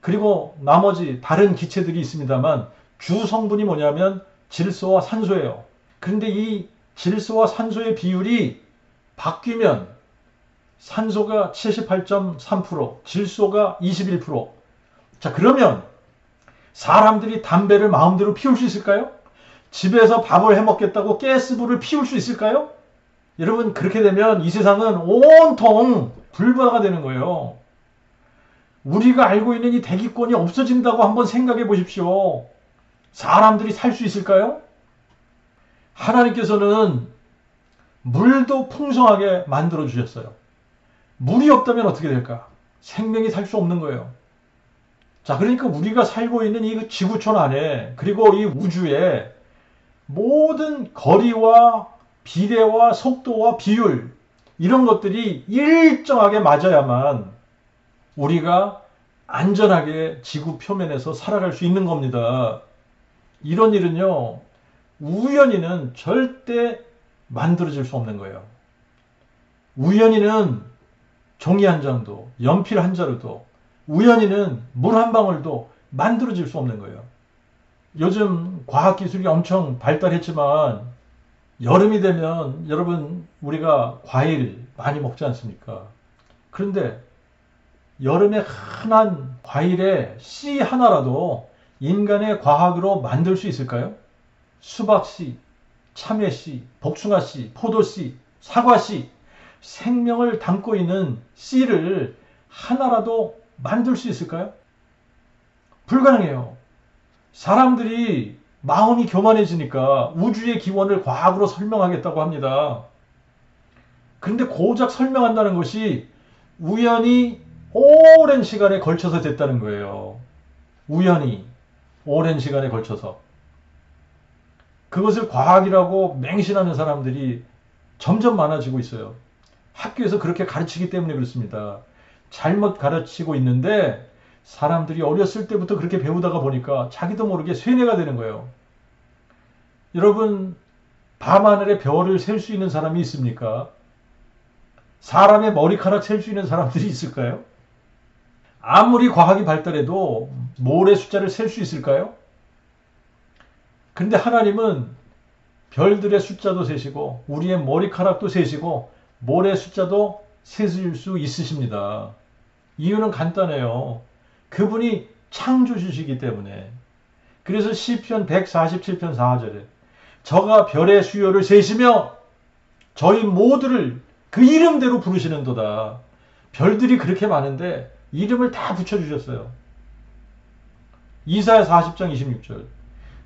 그리고 나머지 다른 기체들이 있습니다만 주 성분이 뭐냐면 질소와 산소예요. 그런데 이 질소와 산소의 비율이 바뀌면 산소가 78.3%, 질소가 21%. 자, 그러면 사람들이 담배를 마음대로 피울 수 있을까요? 집에서 밥을 해 먹겠다고 가스불을 피울 수 있을까요? 여러분, 그렇게 되면 이 세상은 온통 불바다가 되는 거예요. 우리가 알고 있는 이 대기권이 없어진다고 한번 생각해 보십시오. 사람들이 살 수 있을까요? 하나님께서는 물도 풍성하게 만들어 주셨어요. 물이 없다면 어떻게 될까? 생명이 살 수 없는 거예요. 자, 그러니까 우리가 살고 있는 이 지구촌 안에, 그리고 이 우주에 모든 거리와 비례와 속도와 비율, 이런 것들이 일정하게 맞아야만 우리가 안전하게 지구 표면에서 살아갈 수 있는 겁니다. 이런 일은요, 우연히는 절대 만들어질 수 없는 거예요. 우연히는 종이 한 장도, 연필 한 자루도, 우연히는 물 한 방울도 만들어질 수 없는 거예요. 요즘 과학기술이 엄청 발달했지만 여름이 되면 여러분 우리가 과일 많이 먹지 않습니까? 그런데 여름에 흔한 과일의 씨 하나라도 인간의 과학으로 만들 수 있을까요? 수박씨, 참외씨, 복숭아씨, 포도씨, 사과씨, 생명을 담고 있는 씨를 하나라도 만들 수 있을까요? 불가능해요. 사람들이 마음이 교만해지니까 우주의 기원을 과학으로 설명하겠다고 합니다. 그런데 고작 설명한다는 것이 우연히 오랜 시간에 걸쳐서 됐다는 거예요. 우연히 오랜 시간에 걸쳐서. 그것을 과학이라고 맹신하는 사람들이 점점 많아지고 있어요. 학교에서 그렇게 가르치기 때문에 그렇습니다. 잘못 가르치고 있는데 사람들이 어렸을 때부터 그렇게 배우다가 보니까 자기도 모르게 쇠뇌가 되는 거예요. 여러분, 밤하늘에 별을 셀 수 있는 사람이 있습니까? 사람의 머리카락 셀 수 있는 사람들이 있을까요? 아무리 과학이 발달해도 모래 숫자를 셀 수 있을까요? 근데 하나님은 별들의 숫자도 세시고 우리의 머리카락도 세시고 모래 숫자도 세실 수 있으십니다. 이유는 간단해요. 그분이 창조주시기 때문에. 그래서 시편 147편 4절에 저가 별의 수요를 세시며 저희 모두를 그 이름대로 부르시는도다. 별들이 그렇게 많은데 이름을 다 붙여주셨어요. 이사야 40장 26절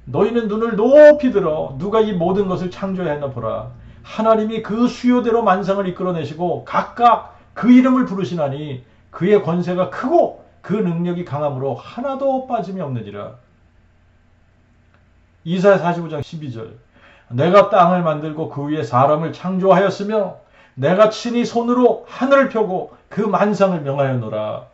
너희는 눈을 높이 들어 누가 이 모든 것을 창조했나 보라. 하나님이 그 수요대로 만상을 이끌어내시고 각각 그 이름을 부르시나니 그의 권세가 크고 그 능력이 강함으로 하나도 빠짐이 없느니라. 이사야 45장 12절 내가 땅을 만들고 그 위에 사람을 창조하였으며 내가 친히 손으로 하늘을 펴고 그 만상을 명하였노라.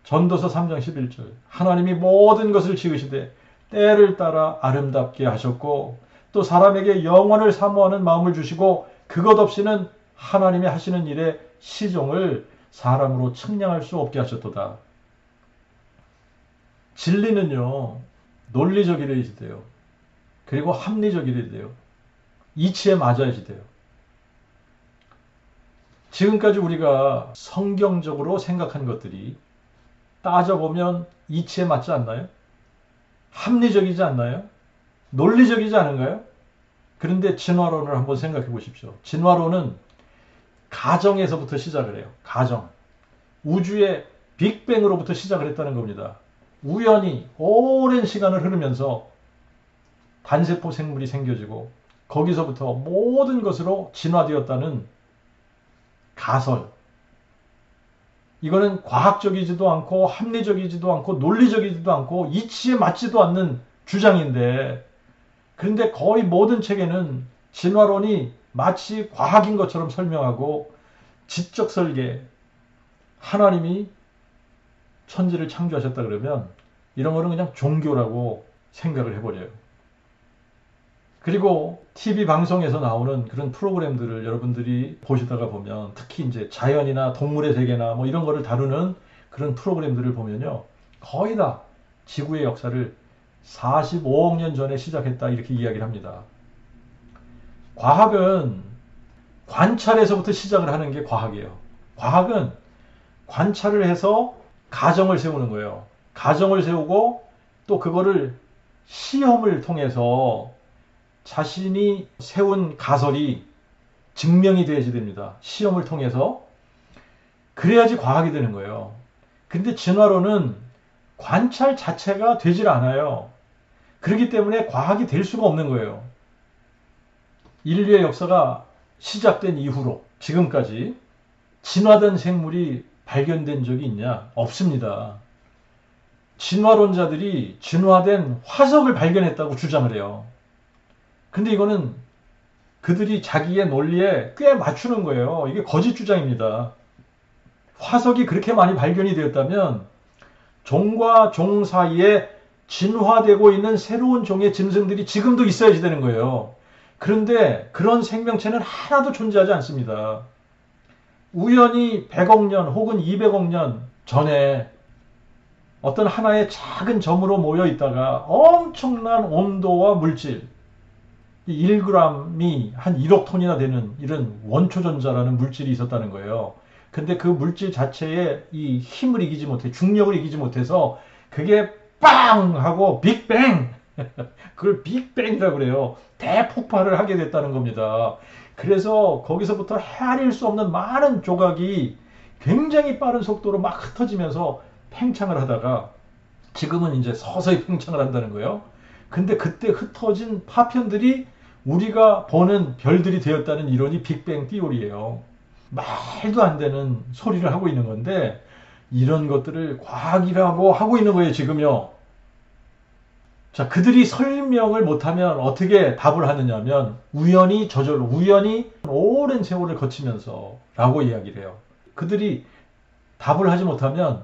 전도서 3장 11절 하나님이 모든 것을 지으시되 때를 따라 아름답게 하셨고 또 사람에게 영원을 사모하는 마음을 주시고 그것 없이는 하나님이 하시는 일의 시종을 사람으로 측량할 수 없게 하셨도다. 진리는요, 논리적이어야지 돼요. 그리고 합리적이어야 돼요. 이치에 맞아야지 돼요. 지금까지 우리가 성경적으로 생각한 것들이 따져보면 이치에 맞지 않나요? 합리적이지 않나요? 논리적이지 않은가요? 그런데 진화론을 한번 생각해 보십시오. 진화론은 가정에서부터 시작을 해요. 가정. 우주의 빅뱅으로부터 시작을 했다는 겁니다. 우연히 오랜 시간을 흐르면서 단세포 생물이 생겨지고 거기서부터 모든 것으로 진화되었다는 가설. 이거는 과학적이지도 않고 합리적이지도 않고 논리적이지도 않고 이치에 맞지도 않는 주장인데 그런데 거의 모든 책에는 진화론이 마치 과학인 것처럼 설명하고 지적 설계, 하나님이 천지를 창조하셨다 그러면 이런 거는 그냥 종교라고 생각을 해버려요. 그리고 TV 방송에서 나오는 그런 프로그램들을 여러분들이 보시다가 보면 특히 이제 자연이나 동물의 세계나 뭐 이런 거를 다루는 그런 프로그램들을 보면요. 거의 다 지구의 역사를 45억 년 전에 시작했다 이렇게 이야기를 합니다. 과학은 관찰에서부터 시작을 하는 게 과학이에요. 과학은 관찰을 해서 가정을 세우는 거예요. 가정을 세우고 또 그거를 시험을 통해서 자신이 세운 가설이 증명이 되어야지 됩니다. 시험을 통해서. 그래야지 과학이 되는 거예요. 근데 진화론은 관찰 자체가 되질 않아요. 그렇기 때문에 과학이 될 수가 없는 거예요. 인류의 역사가 시작된 이후로 지금까지 진화된 생물이 발견된 적이 있냐? 없습니다. 진화론자들이 진화된 화석을 발견했다고 주장을 해요. 근데 이거는 그들이 자기의 논리에 꽤 맞추는 거예요. 이게 거짓 주장입니다. 화석이 그렇게 많이 발견이 되었다면 종과 종 사이에 진화되고 있는 새로운 종의 짐승들이 지금도 있어야지 되는 거예요. 그런데 그런 생명체는 하나도 존재하지 않습니다. 우연히 100억 년 혹은 200억 년 전에 어떤 하나의 작은 점으로 모여 있다가 엄청난 온도와 물질, 1g이 한 1억 톤이나 되는 이런 원초전자라는 물질이 있었다는 거예요. 근데 그 물질 자체에 이 힘을 이기지 못해, 중력을 이기지 못해서 그게 빵! 하고 빅뱅! 그걸 빅뱅이라고 그래요. 대폭발을 하게 됐다는 겁니다. 그래서 거기서부터 헤아릴 수 없는 많은 조각이 굉장히 빠른 속도로 막 흩어지면서 팽창을 하다가 지금은 이제 서서히 팽창을 한다는 거예요. 근데 그때 흩어진 파편들이 우리가 보는 별들이 되었다는 이론이 빅뱅 띠오리예요. 말도 안 되는 소리를 하고 있는 건데 이런 것들을 과학이라고 하고 있는 거예요, 지금요. 자, 그들이 설명을 못하면 어떻게 답을 하느냐면 우연히 저절로, 우연히 오랜 세월을 거치면서 라고 이야기를 해요. 그들이 답을 하지 못하면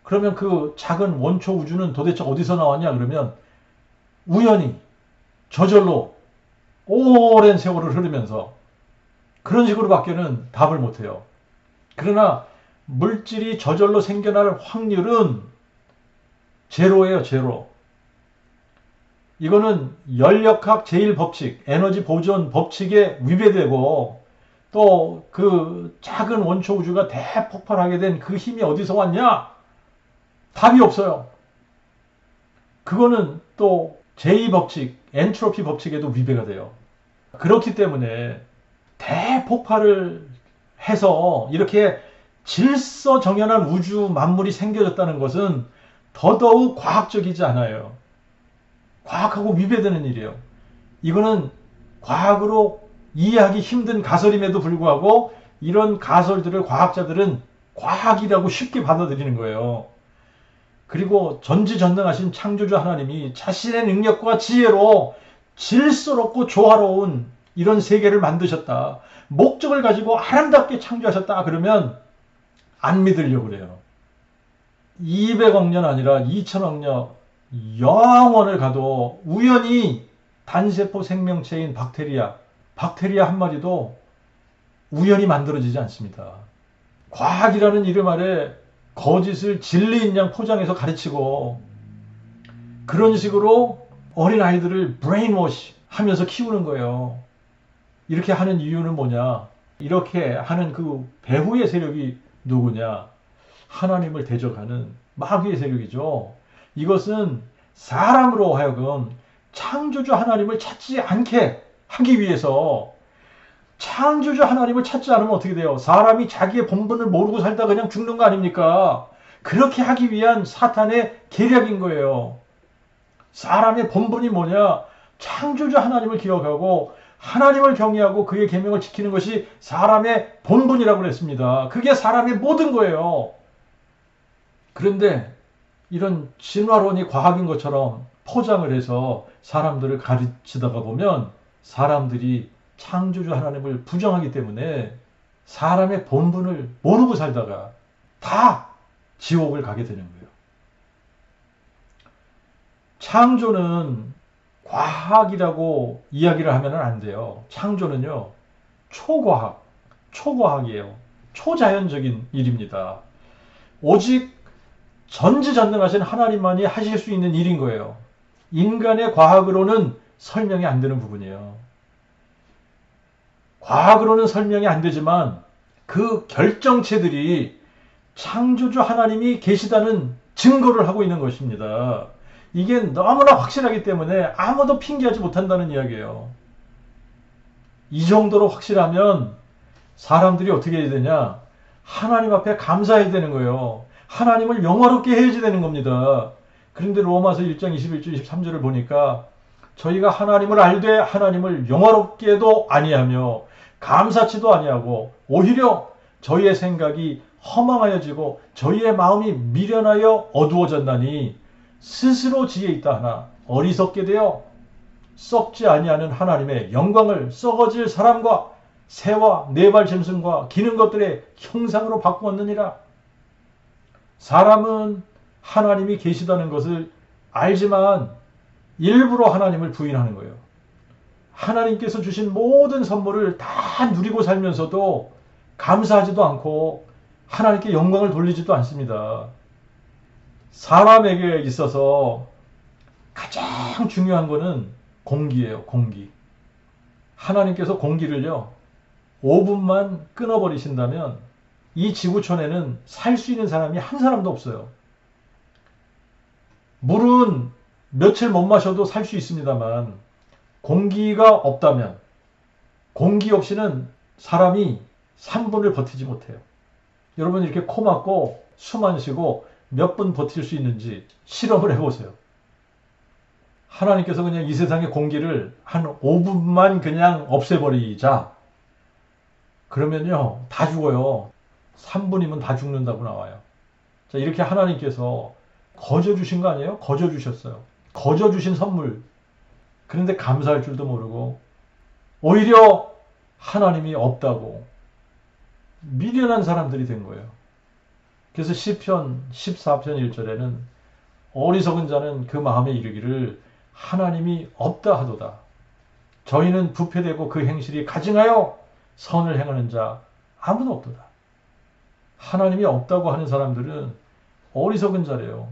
그러면 그 작은 원초 우주는 도대체 어디서 나왔냐 그러면 우연히 저절로 오랜 세월을 흐르면서 그런 식으로밖에는 답을 못해요. 그러나 물질이 저절로 생겨날 확률은 제로예요, 제로. 이거는 연력학 제1법칙, 에너지 보존 법칙에 위배되고 또 그 작은 원초 우주가 대폭발하게 된 그 힘이 어디서 왔냐? 답이 없어요. 그거는 또 제2법칙, 엔트로피 법칙에도 위배가 돼요. 그렇기 때문에 대폭발을 해서 이렇게 질서정연한 우주 만물이 생겨졌다는 것은 더더욱 과학적이지 않아요. 과학하고 위배되는 일이에요. 이거는 과학으로 이해하기 힘든 가설임에도 불구하고 이런 가설들을 과학자들은 과학이라고 쉽게 받아들이는 거예요. 그리고 전지전능하신 창조주 하나님이 자신의 능력과 지혜로 질서롭고 조화로운 이런 세계를 만드셨다. 목적을 가지고 아름답게 창조하셨다. 그러면 안 믿으려고 그래요. 200억 년 아니라 2000억 년 영원을 가도 우연히 단세포 생명체인 박테리아 한 마리도 우연히 만들어지지 않습니다. 과학이라는 이름 아래 거짓을 진리인 양 포장해서 가르치고 그런 식으로 어린아이들을 브레인워시 하면서 키우는 거예요. 이렇게 하는 이유는 뭐냐? 이렇게 하는 그 배후의 세력이 누구냐? 하나님을 대적하는 마귀의 세력이죠. 이것은 사람으로 하여금 창조주 하나님을 찾지 않게 하기 위해서 창조주 하나님을 찾지 않으면 어떻게 돼요? 사람이 자기의 본분을 모르고 살다 그냥 죽는 거 아닙니까? 그렇게 하기 위한 사탄의 계략인 거예요. 사람의 본분이 뭐냐? 창조주 하나님을 기억하고 하나님을 경외하고 그의 계명을 지키는 것이 사람의 본분이라고 그랬습니다. 그게 사람의 모든 거예요. 그런데 이런 진화론이 과학인 것처럼 포장을 해서 사람들을 가르치다가 보면 사람들이 창조주 하나님을 부정하기 때문에 사람의 본분을 모르고 살다가 다 지옥을 가게 되는 거예요. 창조는 과학이라고 이야기를 하면 안 돼요. 창조는요, 초과학이에요. 초자연적인 일입니다. 오직 전지전능하신 하나님만이 하실 수 있는 일인 거예요. 인간의 과학으로는 설명이 안 되는 부분이에요. 과학으로는 설명이 안 되지만 그 결정체들이 창조주 하나님이 계시다는 증거를 하고 있는 것입니다. 이게 너무나 확실하기 때문에 아무도 핑계하지 못한다는 이야기예요. 이 정도로 확실하면 사람들이 어떻게 해야 되냐? 하나님 앞에 감사해야 되는 거예요. 하나님을 영화롭게 해야지 되는 겁니다. 그런데 로마서 1장 21절 23절을 보니까 저희가 하나님을 알되 하나님을 영화롭게도 아니하며 감사치도 아니하고 오히려 저희의 생각이 허망하여지고 저희의 마음이 미련하여 어두워졌나니 스스로 지혜 있다 하나 어리석게 되어 썩지 아니하는 하나님의 영광을 썩어질 사람과 새와 네발 짐승과 기는 것들의 형상으로 바꾸었느니라. 사람은 하나님이 계시다는 것을 알지만 일부러 하나님을 부인하는 거예요. 하나님께서 주신 모든 선물을 다 누리고 살면서도 감사하지도 않고 하나님께 영광을 돌리지도 않습니다. 사람에게 있어서 가장 중요한 것은 공기예요. 공기. 하나님께서 공기를요 5분만 끊어버리신다면 이 지구촌에는 살 수 있는 사람이 한 사람도 없어요. 물은 며칠 못 마셔도 살 수 있습니다만 공기가 없다면 공기 없이는 사람이 3분을 버티지 못해요. 여러분 이렇게 코 막고 숨 안 쉬고 몇 분 버틸 수 있는지 실험을 해보세요. 하나님께서 그냥 이 세상의 공기를 한 5분만 그냥 없애버리자. 그러면요 다 죽어요. 3분이면 다 죽는다고 나와요. 자, 이렇게 하나님께서 거저 주신 거 아니에요? 거저 주셨어요. 거저 주신 선물. 그런데 감사할 줄도 모르고 오히려 하나님이 없다고 미련한 사람들이 된 거예요. 그래서 시편 14편 1절에는 어리석은 자는 그 마음에 이르기를 하나님이 없다 하도다. 저희는 부패되고 그 행실이 가증하여 선을 행하는 자 아무도 없도다. 하나님이 없다고 하는 사람들은 어리석은 자래요.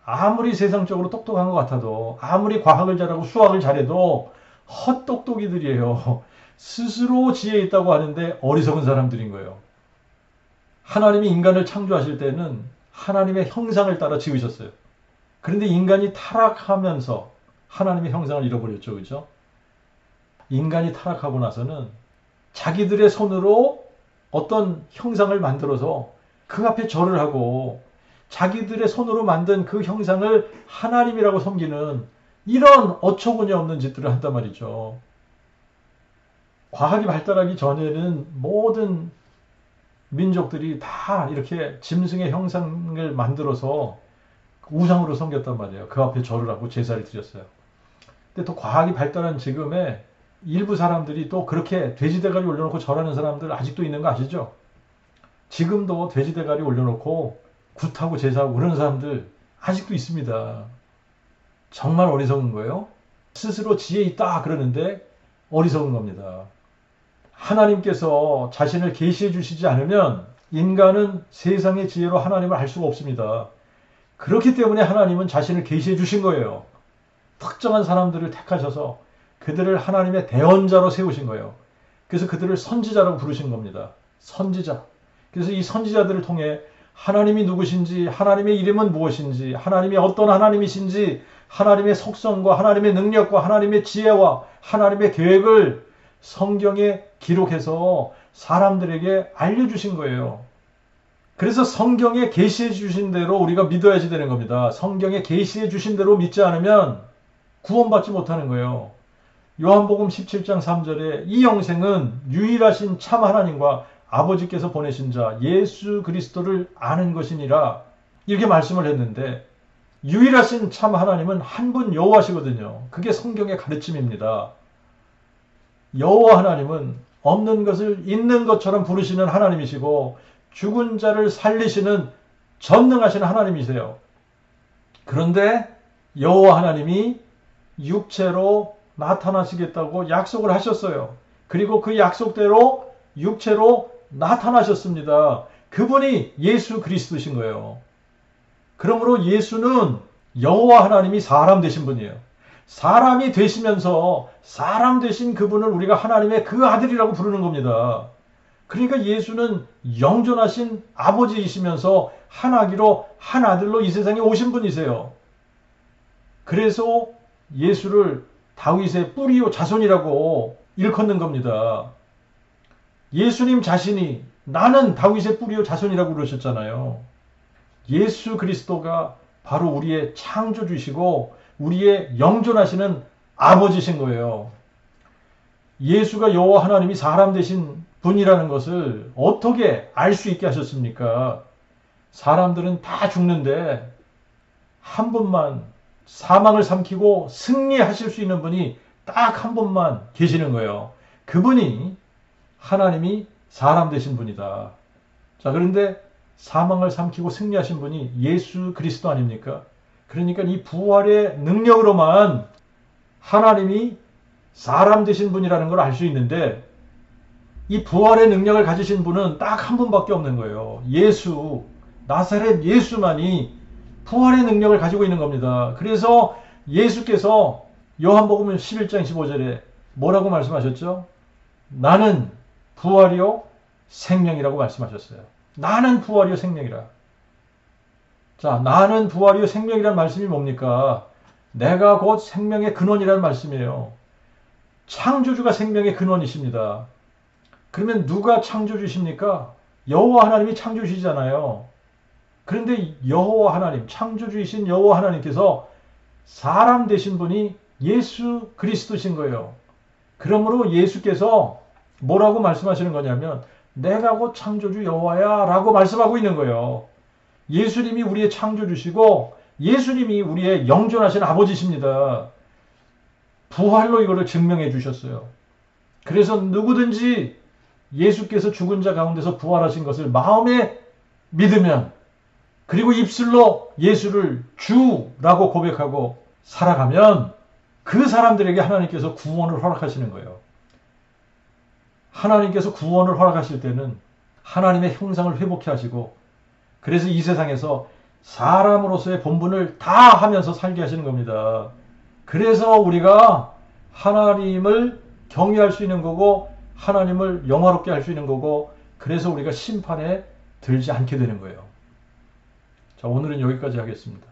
아무리 세상적으로 똑똑한 것 같아도 아무리 과학을 잘하고 수학을 잘해도 헛똑똑이들이에요. 스스로 지혜 있다고 하는데 어리석은 사람들인 거예요. 하나님이 인간을 창조하실 때는 하나님의 형상을 따라 지으셨어요. 그런데 인간이 타락하면서 하나님의 형상을 잃어버렸죠. 그죠? 인간이 타락하고 나서는 자기들의 손으로 어떤 형상을 만들어서 그 앞에 절을 하고 자기들의 손으로 만든 그 형상을 하나님이라고 섬기는 이런 어처구니 없는 짓들을 한단 말이죠. 과학이 발달하기 전에는 모든 민족들이 다 이렇게 짐승의 형상을 만들어서 우상으로 섬겼단 말이에요. 그 앞에 절을 하고 제사를 드렸어요. 근데 또 과학이 발달한 지금에 일부 사람들이 또 그렇게 돼지 대가리 올려놓고 절하는 사람들 아직도 있는 거 아시죠? 지금도 돼지 대가리 올려놓고 굿하고 제사하고 그런 사람들 아직도 있습니다. 정말 어리석은 거예요. 스스로 지혜 있다 그러는데 어리석은 겁니다. 하나님께서 자신을 계시해 주시지 않으면 인간은 세상의 지혜로 하나님을 알 수가 없습니다. 그렇기 때문에 하나님은 자신을 계시해 주신 거예요. 특정한 사람들을 택하셔서 그들을 하나님의 대언자로 세우신 거예요. 그래서 그들을 선지자라고 부르신 겁니다. 선지자. 그래서 이 선지자들을 통해 하나님이 누구신지, 하나님의 이름은 무엇인지, 하나님이 어떤 하나님이신지, 하나님의 속성과 하나님의 능력과 하나님의 지혜와 하나님의 계획을 성경에 기록해서 사람들에게 알려주신 거예요. 그래서 성경에 계시해 주신 대로 우리가 믿어야지 되는 겁니다. 성경에 계시해 주신 대로 믿지 않으면 구원받지 못하는 거예요. 요한복음 17장 3절에 이 영생은 유일하신 참 하나님과 아버지께서 보내신 자 예수 그리스도를 아는 것이니라 이렇게 말씀을 했는데 유일하신 참 하나님은 한 분 여호와시거든요. 그게 성경의 가르침입니다. 여호와 하나님은 없는 것을 있는 것처럼 부르시는 하나님이시고 죽은 자를 살리시는 전능하신 하나님이세요. 그런데 여호와 하나님이 육체로 나타나시겠다고 약속을 하셨어요. 그리고 그 약속대로 육체로 나타나셨습니다. 그분이 예수 그리스도신 거예요. 그러므로 예수는 여호와 하나님이 사람 되신 분이에요. 사람이 되시면서 사람 되신 그분을 우리가 하나님의 그 아들이라고 부르는 겁니다. 그러니까 예수는 영존하신 아버지이시면서 한 아기로 한 아들로 이 세상에 오신 분이세요. 그래서 예수를 다윗의 뿌리요 자손이라고 일컫는 겁니다. 예수님 자신이 나는 다윗의 뿌리요 자손이라고 그러셨잖아요. 예수 그리스도가 바로 우리의 창조주시고 우리의 영존하시는 아버지신 거예요. 예수가 여호와 하나님이 사람 되신 분이라는 것을 어떻게 알 수 있게 하셨습니까? 사람들은 다 죽는데 한 분만 사망을 삼키고 승리하실 수 있는 분이 딱 한 분만 계시는 거예요. 그분이 하나님이 사람 되신 분이다. 자, 그런데 사망을 삼키고 승리하신 분이 예수 그리스도 아닙니까? 그러니까 이 부활의 능력으로만 하나님이 사람 되신 분이라는 걸 알 수 있는데, 이 부활의 능력을 가지신 분은 딱 한 분밖에 없는 거예요. 예수, 나사렛 예수만이 부활의 능력을 가지고 있는 겁니다. 그래서 예수께서 요한복음 11장 15절에 뭐라고 말씀하셨죠? 나는 부활이요 생명이라고 말씀하셨어요. 나는 부활이요 생명이라. 자, 나는 부활이요 생명이라는 말씀이 뭡니까? 내가 곧 생명의 근원이라는 말씀이에요. 창조주가 생명의 근원이십니다. 그러면 누가 창조주십니까? 여호와 하나님이 창조주시잖아요. 그런데 여호와 하나님, 창조주이신 여호와 하나님께서 사람 되신 분이 예수 그리스도신 거예요. 그러므로 예수께서 뭐라고 말씀하시는 거냐면 내가 곧 창조주 여호와야 라고 말씀하고 있는 거예요. 예수님이 우리의 창조주시고 예수님이 우리의 영존하신 아버지십니다. 부활로 이거를 증명해 주셨어요. 그래서 누구든지 예수께서 죽은 자 가운데서 부활하신 것을 마음에 믿으면, 그리고 입술로 예수를 주라고 고백하고 살아가면 그 사람들에게 하나님께서 구원을 허락하시는 거예요. 하나님께서 구원을 허락하실 때는 하나님의 형상을 회복해 하시고, 그래서 이 세상에서 사람으로서의 본분을 다 하면서 살게 하시는 겁니다. 그래서 우리가 하나님을 경외할 수 있는 거고 하나님을 영화롭게 할 수 있는 거고, 그래서 우리가 심판에 들지 않게 되는 거예요. 자, 오늘은 여기까지 하겠습니다.